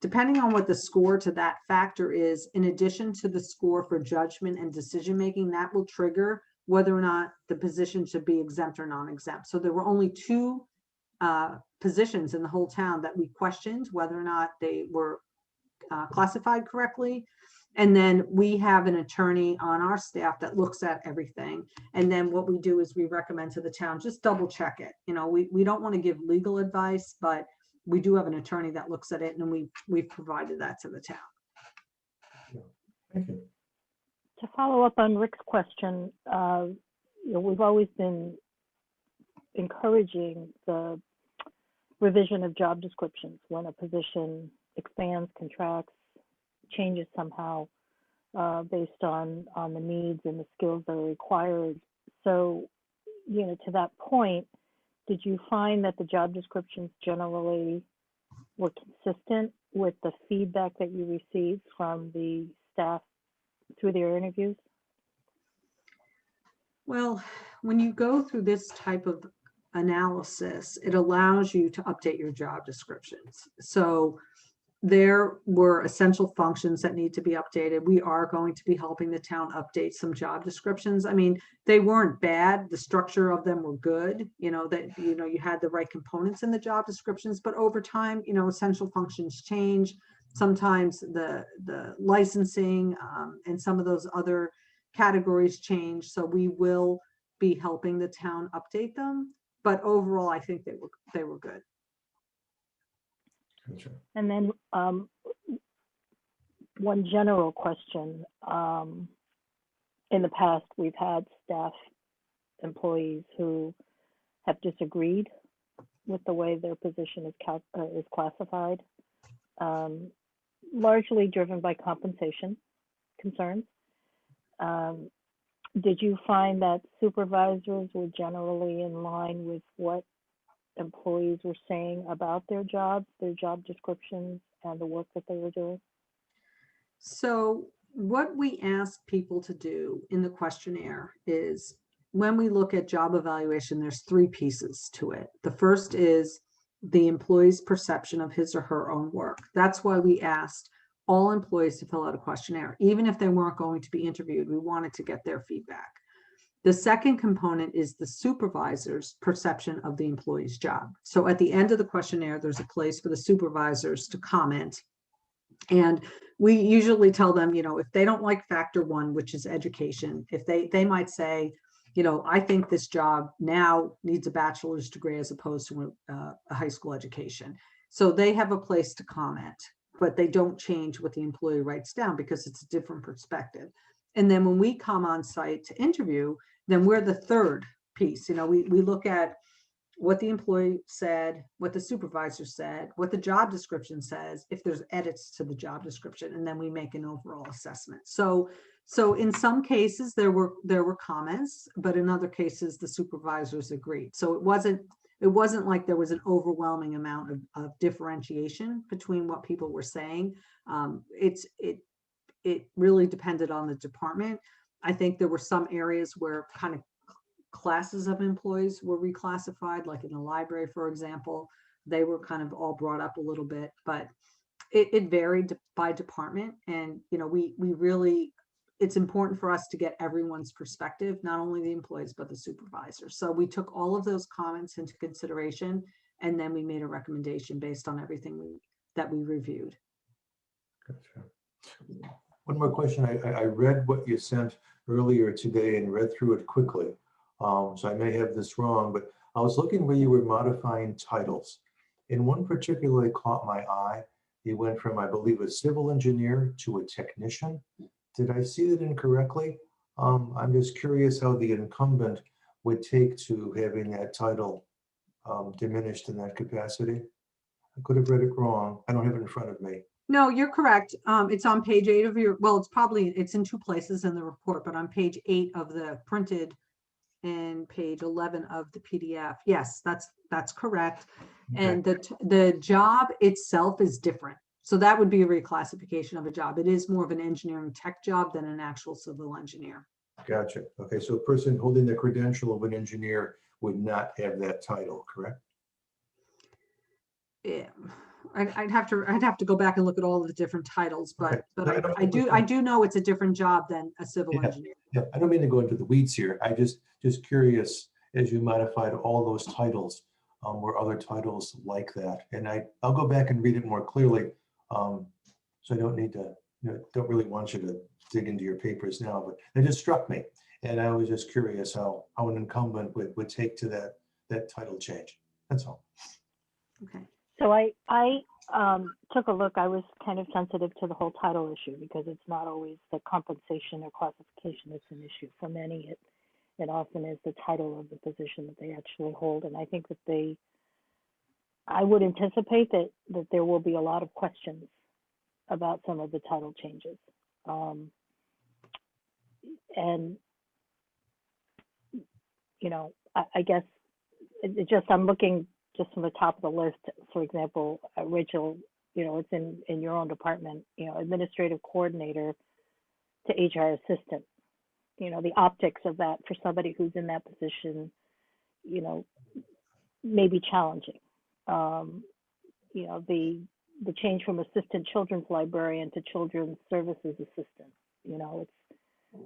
depending on what the score to that factor is, in addition to the score for judgment and decision making, that will trigger whether or not the position should be exempt or non-exempt. So there were only 2 positions in the whole town that we questioned whether or not they were classified correctly. And then we have an attorney on our staff that looks at everything. And then what we do is we recommend to the town, just double check it. You know, we don't want to give legal advice, but we do have an attorney that looks at it, and we've provided that to the town. Thank you. To follow up on Rick's question, you know, we've always been encouraging the revision of job descriptions when a position expands, contracts, changes somehow based on the needs and the skills that are required. So, you know, to that point, did you find that the job descriptions generally were consistent with the feedback that you received from the staff through their interviews? Well, when you go through this type of analysis, it allows you to update your job descriptions. So there were essential functions that need to be updated. We are going to be helping the town update some job descriptions. I mean, they weren't bad. The structure of them were good, that, you had the right components in the job descriptions, but over time, essential functions change. Sometimes the licensing and some of those other categories change. So we will be helping the town update them. But overall, I think they were good. Gotcha. And then one general question. In the past, we've had staff employees who have disagreed with the way their position is classified, largely driven by compensation concerns. Did you find that supervisors were generally in line with what employees were saying about their jobs, their job descriptions, and the work that they were doing? So what we ask people to do in the questionnaire is, when we look at job evaluation, there's 3 pieces to it. The first is the employee's perception of his or her own work. That's why we asked all employees to fill out a questionnaire. Even if they weren't going to be interviewed, we wanted to get their feedback. The second component is the supervisor's perception of the employee's job. So at the end of the questionnaire, there's a place for the supervisors to comment. And we usually tell them, if they don't like factor 1, which is education, if they might say, I think this job now needs a bachelor's degree as opposed to a high school education. So they have a place to comment, but they don't change what the employee writes down because it's a different perspective. And then when we come on site to interview, then we're the third piece. We look at what the employee said, what the supervisor said, what the job description says, if there's edits to the job description, and then we make an overall assessment. So in some cases there were comments, but in other cases the supervisors agreed. So it wasn't like there was an overwhelming amount of differentiation between what people were saying. It really depended on the department. I think there were some areas where kind of classes of employees were reclassified, like in the library, for example. They were kind of all brought up a little bit, but it varied by department. And, we really, it's important for us to get everyone's perspective, not only the employees, but the supervisors. So we took all of those comments into consideration, and then we made a recommendation based on everything that we reviewed. Gotcha. One more question. I read what you sent earlier today and read through it quickly. So I may have this wrong, but I was looking where you were modifying titles. And one particularly caught my eye. You went from, I believe, a civil engineer to a technician. Did I see that incorrectly? I'm just curious how the incumbent would take to having that title diminished in that capacity. I could have read it wrong. I don't have it in front of me. No, you're correct. It's on page 8 of your, well, it's in 2 places in the report, but on page 8 of the printed and page 11 of the PDF. Yes, that's correct. Okay. And the job itself is different. So that would be a reclassification of a job. It is more of an engineering tech job than an actual civil engineer. Gotcha. Okay, so a person holding the credential of an engineer would not have that title, correct? Yeah. I'd have to go back and look at all of the different titles, but Okay. I do know it's a different job than a civil engineer. Yeah, I don't mean to go into the weeds here. I just curious, as you modified all those titles, were other titles like that? And I'll go back and read it more clearly. So I don't need to, don't really want you to dig into your papers now, but it just struck me. And I was just curious how an incumbent would take to that title change. That's all. Okay. So I took a look. I was kind of sensitive to the whole title issue because it's not always the compensation or classification that's an issue. For many, it often is the title of the position that they actually hold. And I think that I would anticipate that there will be a lot of questions about some of the title changes. And, I guess I'm looking just from the top of the list. For example, Rachel, it's in your own department, administrative coordinator to HR assistant. The optics of that for somebody who's in that position, may be challenging. The the change from assistant children's librarian to children's services assistant.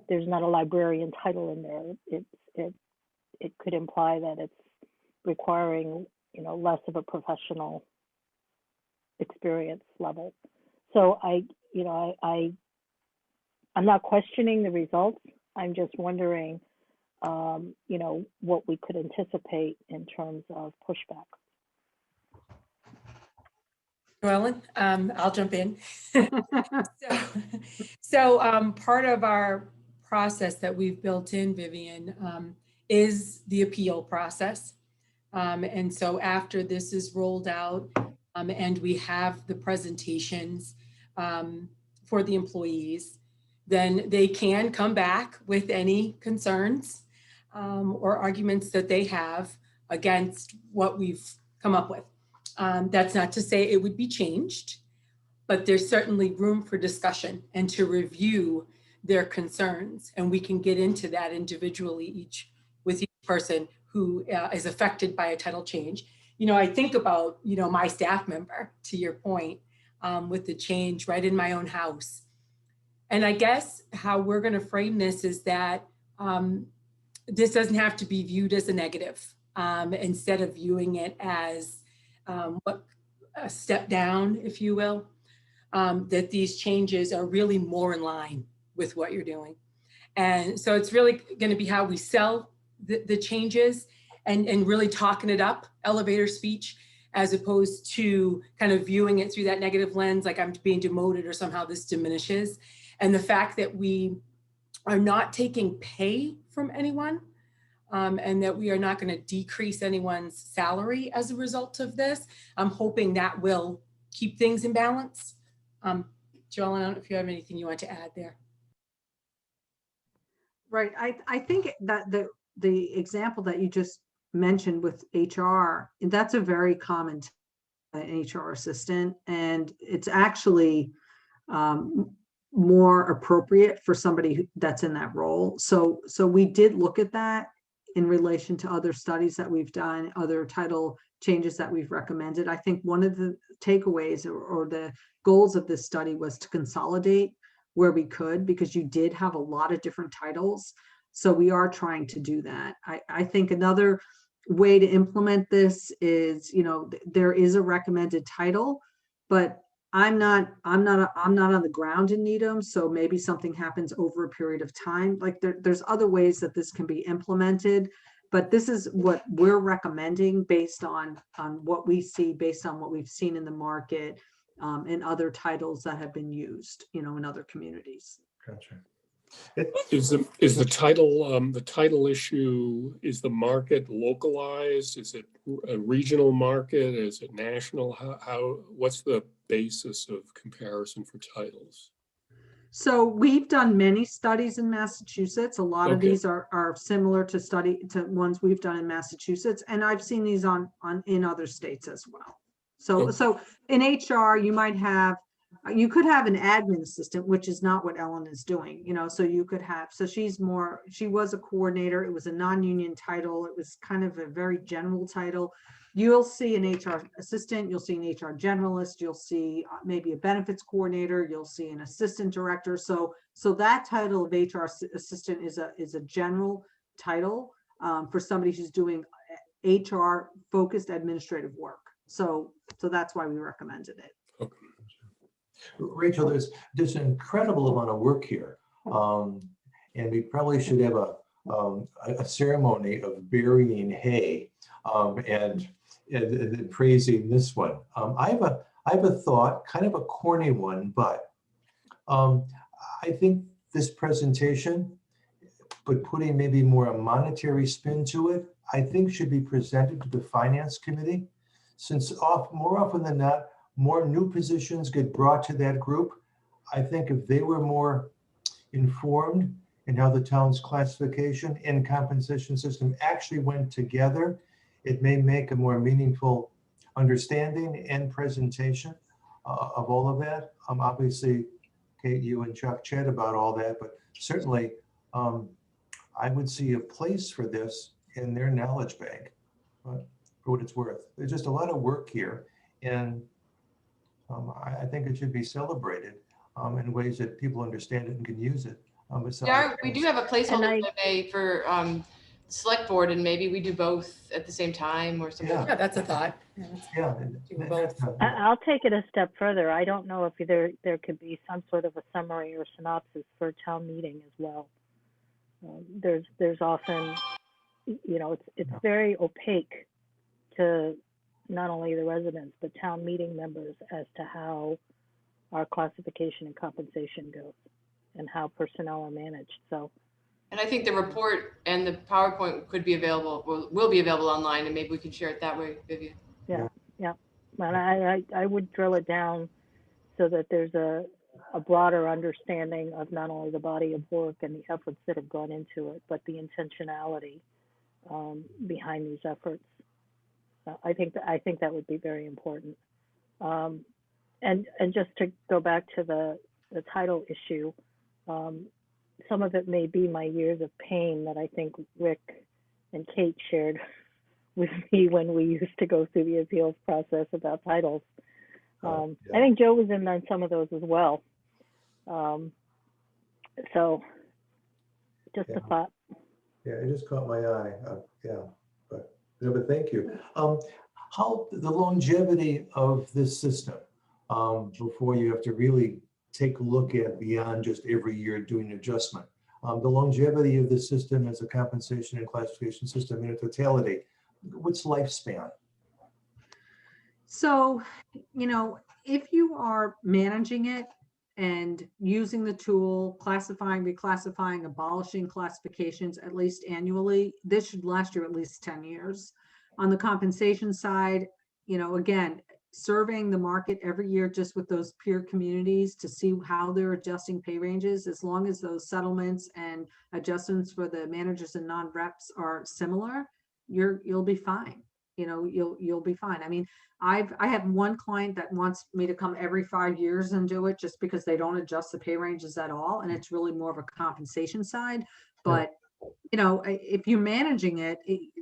There's not a librarian title in there. It could imply that it's requiring, less of a professional experience level. So I'm not questioning the results. I'm just wondering, what we could anticipate in terms of pushback. Ellen, I'll jump in. So part of our process that we've built in, Vivian, is the appeal process. And so after this is rolled out and we have the presentations for the employees, then they can come back with any concerns or arguments that they have against what we've come up with. That's not to say it would be changed, but there's certainly room for discussion and to review their concerns. And we can get into that individually with each person who is affected by a title change. I think about, my staff member, to your point, with the change right in my own house. And I guess how we're going to frame this is that this doesn't have to be viewed as a negative. Instead of viewing it as a step down, if you will, that these changes are really more in line with what you're doing. And so it's really going to be how we sell the changes and really talking it up, elevator speech, as opposed to kind of viewing it through that negative lens, like I'm being demoted or somehow this diminishes. And the fact that we are not taking pay from anyone, and that we are not going to decrease anyone's salary as a result of this. I'm hoping that will keep things in balance. Joellen, I don't know if you have anything you want to add there. Right. I think that the example that you just mentioned with HR, that's a very common HR assistant, and it's actually more appropriate for somebody that's in that role. So we did look at that in relation to other studies that we've done, other title changes that we've recommended. I think one of the takeaways or the goals of this study was to consolidate where we could, because you did have a lot of different titles. So we are trying to do that. I think another way to implement this is, there is a recommended title, but I'm not on the ground in Needham, so maybe something happens over a period of time. Like there's other ways that this can be implemented, but this is what we're recommending based on what we see, based on what we've seen in the market and other titles that have been used, in other communities. Gotcha. Is the title issue, is the market localized? Is it a regional market? Is it national? What's the basis of comparison for titles? So we've done many studies in Massachusetts. A lot of Okay. these are similar to ones we've done in Massachusetts, and I've seen these in other states as well. So Okay. so in HR, you could have an admin assistant, which is not what Ellen is doing, so you could have, she was a coordinator. It was a non-union title. It was kind of a very general title. You'll see an HR assistant, you'll see an HR generalist, you'll see maybe a benefits coordinator, you'll see an assistant director. So that title of HR assistant is a general title for somebody who's doing HR focused administrative work. So that's why we recommended it. Okay. Rachel, there's an incredible amount of work here. And we probably should have a ceremony of burying hay and praising this one. I have a thought, kind of a corny one, but I think this presentation, but putting maybe more a monetary spin to it, I think should be presented to the finance committee, since more often than not, more new positions get brought to that group. I think if they were more informed in how the town's classification and compensation system actually went together, it may make a more meaningful understanding and presentation of all of that. Obviously, Kate, you and Chuck chat about all that, but certainly I would see a place for this in their knowledge bank, for what it's worth. There's just a lot of work here. And I think it should be celebrated in ways that people understand it and can use it. Yeah, we do have a placeholder I- for select board, and maybe we do both at the same time or something. Yeah. Yeah, that's a thought. Yeah, Yeah. do and both. that's I'll take it a step further. I don't know if there could be some sort of a summary or synopsis for a town meeting as well. There's often, it's very opaque to not only the residents, but town meeting members as to how our classification and compensation goes and how personnel are managed. So, And I think the report and the PowerPoint could be available, will be available online, and maybe we can share it that way, Vivian. yeah. And I would drill it down so that there's a broader understanding of not only the body of work and the efforts that have gone into it, but the intentionality behind these efforts. I think that would be very important. And just to go back to the title issue, some of it may be my years of pain that I think Rick and Kate shared with me when we used to go through the appeals process about titles. I think Joe was in on some of those as well. So just a thought. Yeah, it just caught my eye. But thank you. How the longevity of this system before you have to really take a look at beyond just every year doing adjustment. The longevity of the system as a compensation and classification system in a totality. What's lifespan? So, if you are managing it and using the tool, classifying, reclassifying, abolishing classifications at least annually, this should last you at least 10 years. On the compensation side, again, surveying the market every year just with those peer communities to see how they're adjusting pay ranges, as long as those settlements and adjustments for the managers and non-reps are similar, you'll be fine. You'll be fine. I mean, I have one client that wants me to come every 5 years and do it just because they don't adjust the pay ranges at all. And it's really more of a compensation side. But, if you're managing it,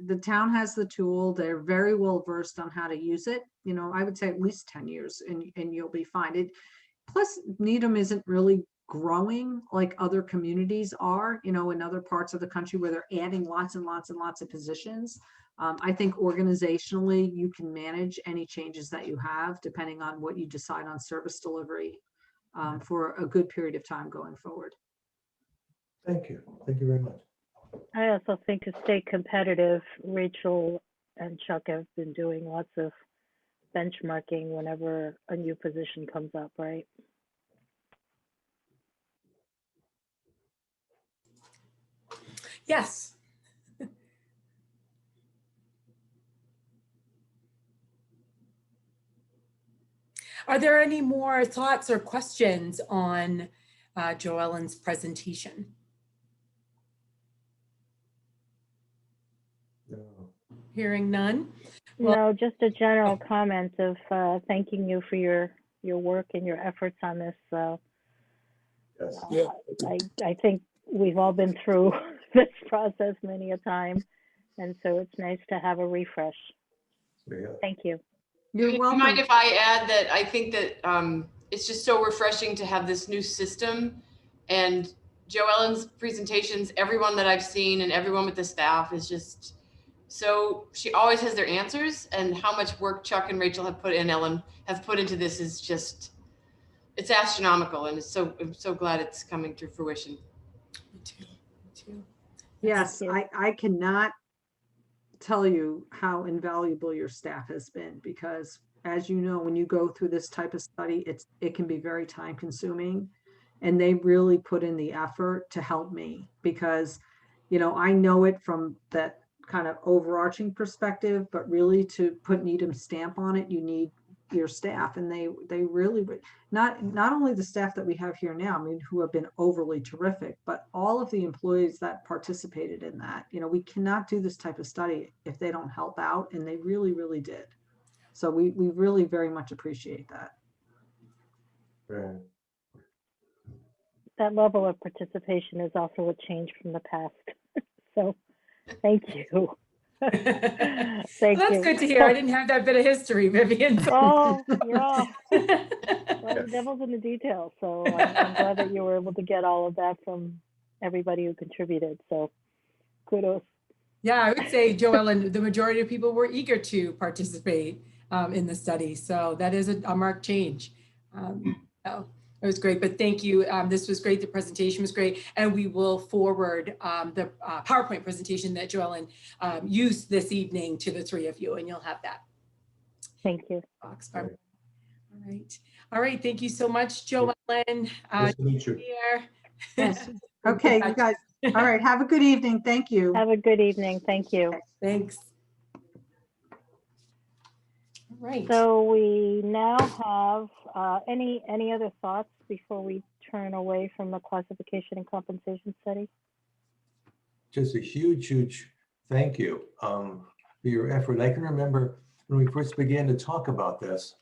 the town has the tool. They're very well versed on how to use it. I would say at least 10 years and you'll be fine. Plus, Needham isn't really growing like other communities are, in other parts of the country where they're adding lots and lots and lots of positions. I think organizationally, you can manage any changes that you have depending on what you decide on service delivery for a good period of time going forward. Thank you. Thank you very much. I also think to stay competitive, Rachel and Chuck have been doing lots of benchmarking whenever a new position comes up, right? Yes. Are there any more thoughts or questions on Joellen's presentation? No. Hearing none. No, just a general comment of thanking you for your work and your efforts on this. Yes. Yeah. I think we've all been through this process many a time, and so it's nice to have a refresh. Yeah. Thank you. You're Do you welcome. mind if I add that I think that it's just so refreshing to have this new system, and Joellen's presentations, everyone that I've seen and everyone with the staff is just so, she always has their answers, and how much work Chuck and Rachel have put in, Ellen have put into this is just, it's astronomical, and I'm so glad it's coming to fruition. Me too. Me too. Yes, Thank you. I cannot tell you how invaluable your staff has been, because as you know, when you go through this type of study, it can be very time consuming, and they really put in the effort to help me because, I know it from that kind of overarching perspective, but really to put Needham's stamp on it, you need your staff, and they really not only the staff that we have here now, I mean, who have been overly terrific, but all of the employees that participated in that. We cannot do this type of study if they don't help out, and they really, really did. So we really very much appreciate that. Right. That level of participation is also a change from the past. So thank you. Thank Well, that's you. good to hear. I didn't have that bit of history, Vivian. Oh, yeah. Well, the devil's in the details. So I'm glad that you were able to get all of that from everybody who contributed. So kudos. Yeah, I would say, Joellen, the majority of people were eager to participate in the study. So that is a marked change. So it was great, but thank you. This was great. The presentation was great. And we will forward the PowerPoint presentation that Joellen used this evening to the three of you, and you'll have that. Thank you. Box. All right. All right. Thank you so much, Joellen. Nice to meet you. Here. Yes. Okay, you guys. All right. Have a good evening. Thank you. Have a good evening. Thank you. Thanks. All right. So we now have any other thoughts before we turn away from the classification and compensation study? Just a huge thank you for your effort. I can remember when we first began to talk about this,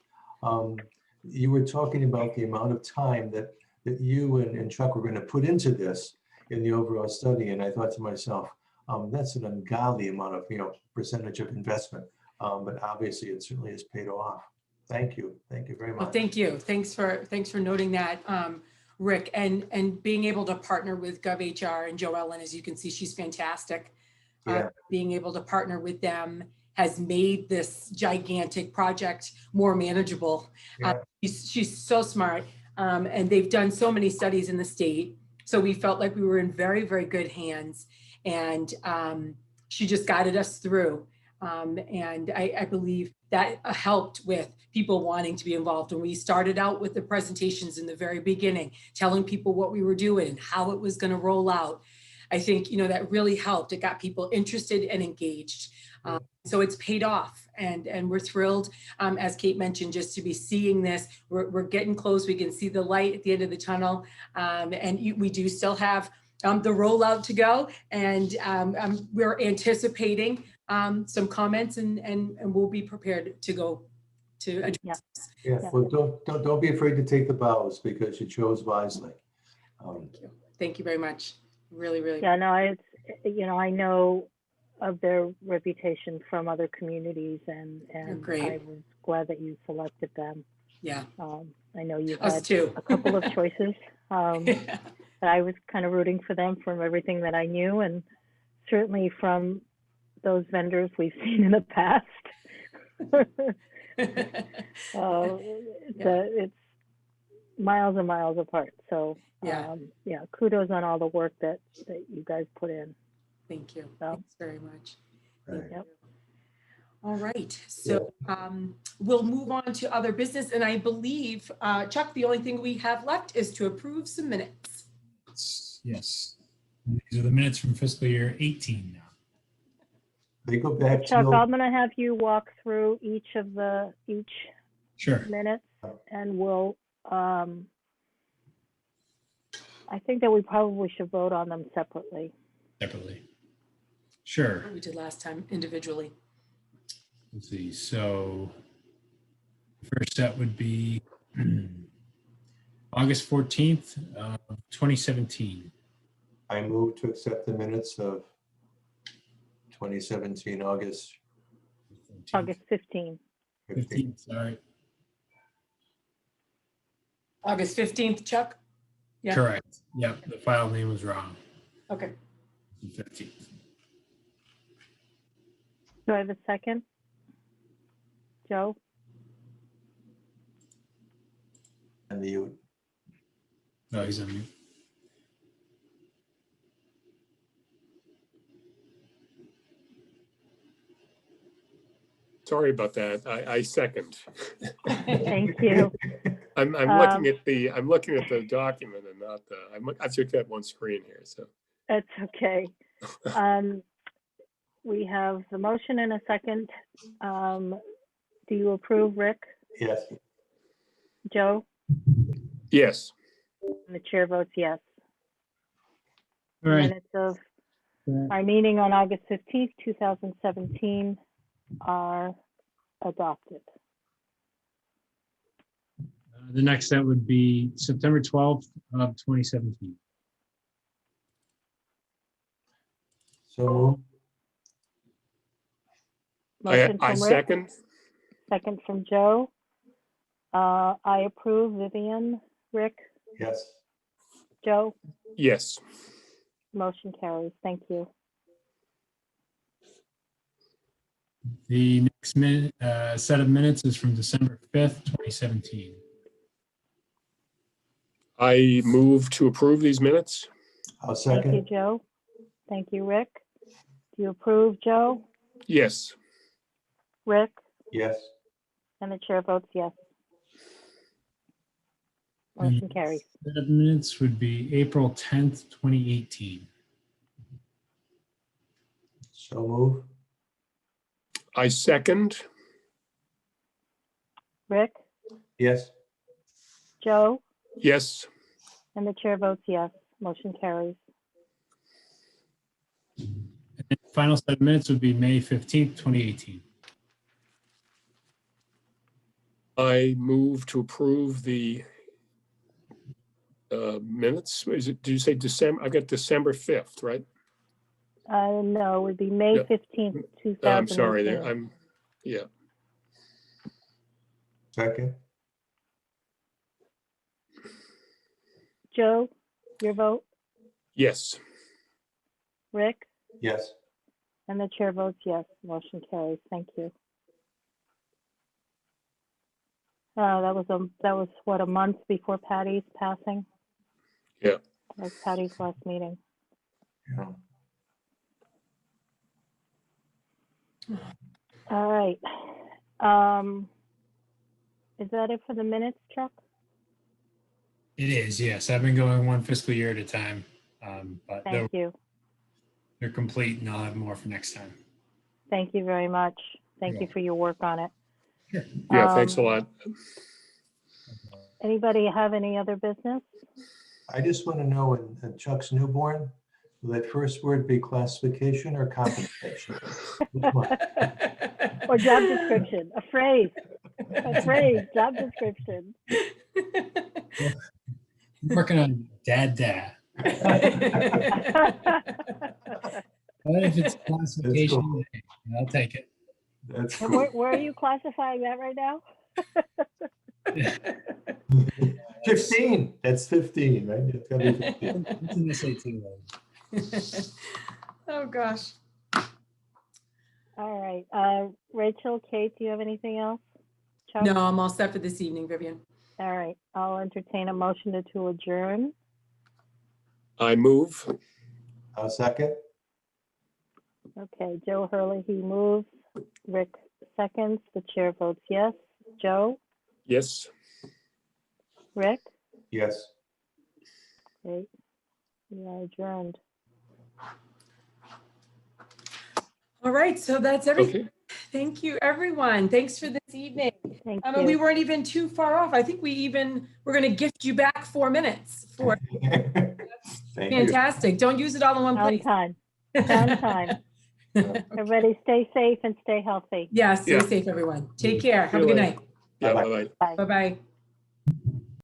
you were talking about the amount of time that you and Chuck were going to put into this in the overall study. And I thought to myself, that's an ungodly amount of, percentage of investment. But obviously it certainly has paid off. Thank you. Thank you very much. Well, thank you. Thanks for noting that, Rick, and being able to partner with GovHR and Joellen, as you can see, she's fantastic. Yeah. Being able to partner with them has made this gigantic project more manageable. Yeah. She's so smart, and they've done so many studies in the state. So we felt like we were in very, very good hands, and she just guided us through. And I believe that helped with people wanting to be involved. When we started out with the presentations in the very beginning, telling people what we were doing and how it was going to roll out, I think, that really helped. It got people interested and engaged. So it's paid off, and we're thrilled, as Kate mentioned, just to be seeing this. We're getting close. We can see the light at the end of the tunnel, and we do still have the rollout to go, and we're anticipating some comments, and we'll be prepared to go to address. Yeah. Well, don't be afraid to take the bows, because you chose wisely. Thank you very much. Really. Yeah, no, I know of their reputation from other communities, and great. I was glad that you selected them. Yeah. I know you Us had too. a couple of choices. But I was kind of rooting for them from everything that I knew, and certainly from those vendors we've seen in the past. It's miles and miles apart. So Yeah. Kudos on all the work that you guys put in. Thank you. So, Thanks very much. Right. Yep. All right. So we'll move on to other business. And I believe, Chuck, the only thing we have left is to approve some minutes. Yes. These are the minutes from fiscal year 18 now. They go back Chuck, to, I'm going to have you walk through each Sure. minutes, and we'll. I think that we probably should vote on them separately. Separately. Sure. We did last time individually. Let's see. So the first set would be August 14th, 2017. I move to accept the minutes of 2017, August 15. 15th, sorry. August 15th, Chuck? Yeah. Correct. Yep, the file name was wrong. Okay. 15th. Do I have a second? Joe? and the No, he's on mute. Sorry about that. I second. Thank you. I'm looking at the document and not I took that one screen here. So That's okay. We have the motion and a second. Do you approve, Rick? Yes. Joe? yes. And the chair votes yes. All right. Minutes of our meeting on August 15th, 2017 are adopted. The next set would be September 12th of 2017. So moved. Motion I from Rick, second. second from Joe. I approve. Vivian, Rick, Yes. Joe, Yes. motion carries. Thank you. The next set of minutes is from December 5th, 2017. I move to approve these minutes. I'll Thank you, second. Joe. Thank you, Rick. Do you approve, Joe, Yes. Rick, Yes. and the chair votes yes. Motion carries. Set of minutes would be April 10th, 2018. So move. I second. Rick, Yes. Joe, Yes. and the chair votes yes. Motion carries. And the final set of minutes would be May 15th, 2018. I move to approve the minutes. Is it, did you say December? I got December 5th, right? No, it would be May Yeah. 15th, I'm sorry, 2018. yeah. Second. Joe, your vote, Yes. Rick, Yes. and the chair votes yes. Motion carries. Thank you. That was what, a month before Patty's passing? Yeah. That was Patty's last meeting. Yeah. All right. Is that it for the minutes, Chuck? It is, yes. I've been going one fiscal year at a time, but Thank you. they're complete and I'll have more for next time. Thank you very much. Thank You're you for your work on it. Yeah, thanks a Um, lot. Anybody have any other business? I just want to know in Chuck's newborn, will that first word be classification or compensation? Which one? Or job description, a phrase, job description. I'm working on dad. What if it's classification? cool. I'll take it. That's And cool. where are you classifying that right now? 15. That's 15, right? It's gotta be 15. It's an SAT load. Oh, gosh. All right, Rachel, Kate, do you have anything else? Chuck? No, I'm all set for this evening, Vivian. All right, I'll entertain a motion to adjourn. I move. I'll second. Okay, Joe Hurley, he moves. Rick seconds. The chair votes yes. Joe, Yes. Rick, Yes. okay, we are adjourned. All right, so that's everything. Okay. Thank you, everyone. Thanks for this evening. Thank I mean, we you. weren't even too far off. I think we're going to gift you back 4 minutes for Thank you. fantastic. Don't use it all in one On place. time, on time. Everybody stay safe and stay healthy. Yeah, stay Yeah. safe, everyone. Take care. Have a See you good later. night. Yeah, Bye-bye. bye-bye. Bye-bye.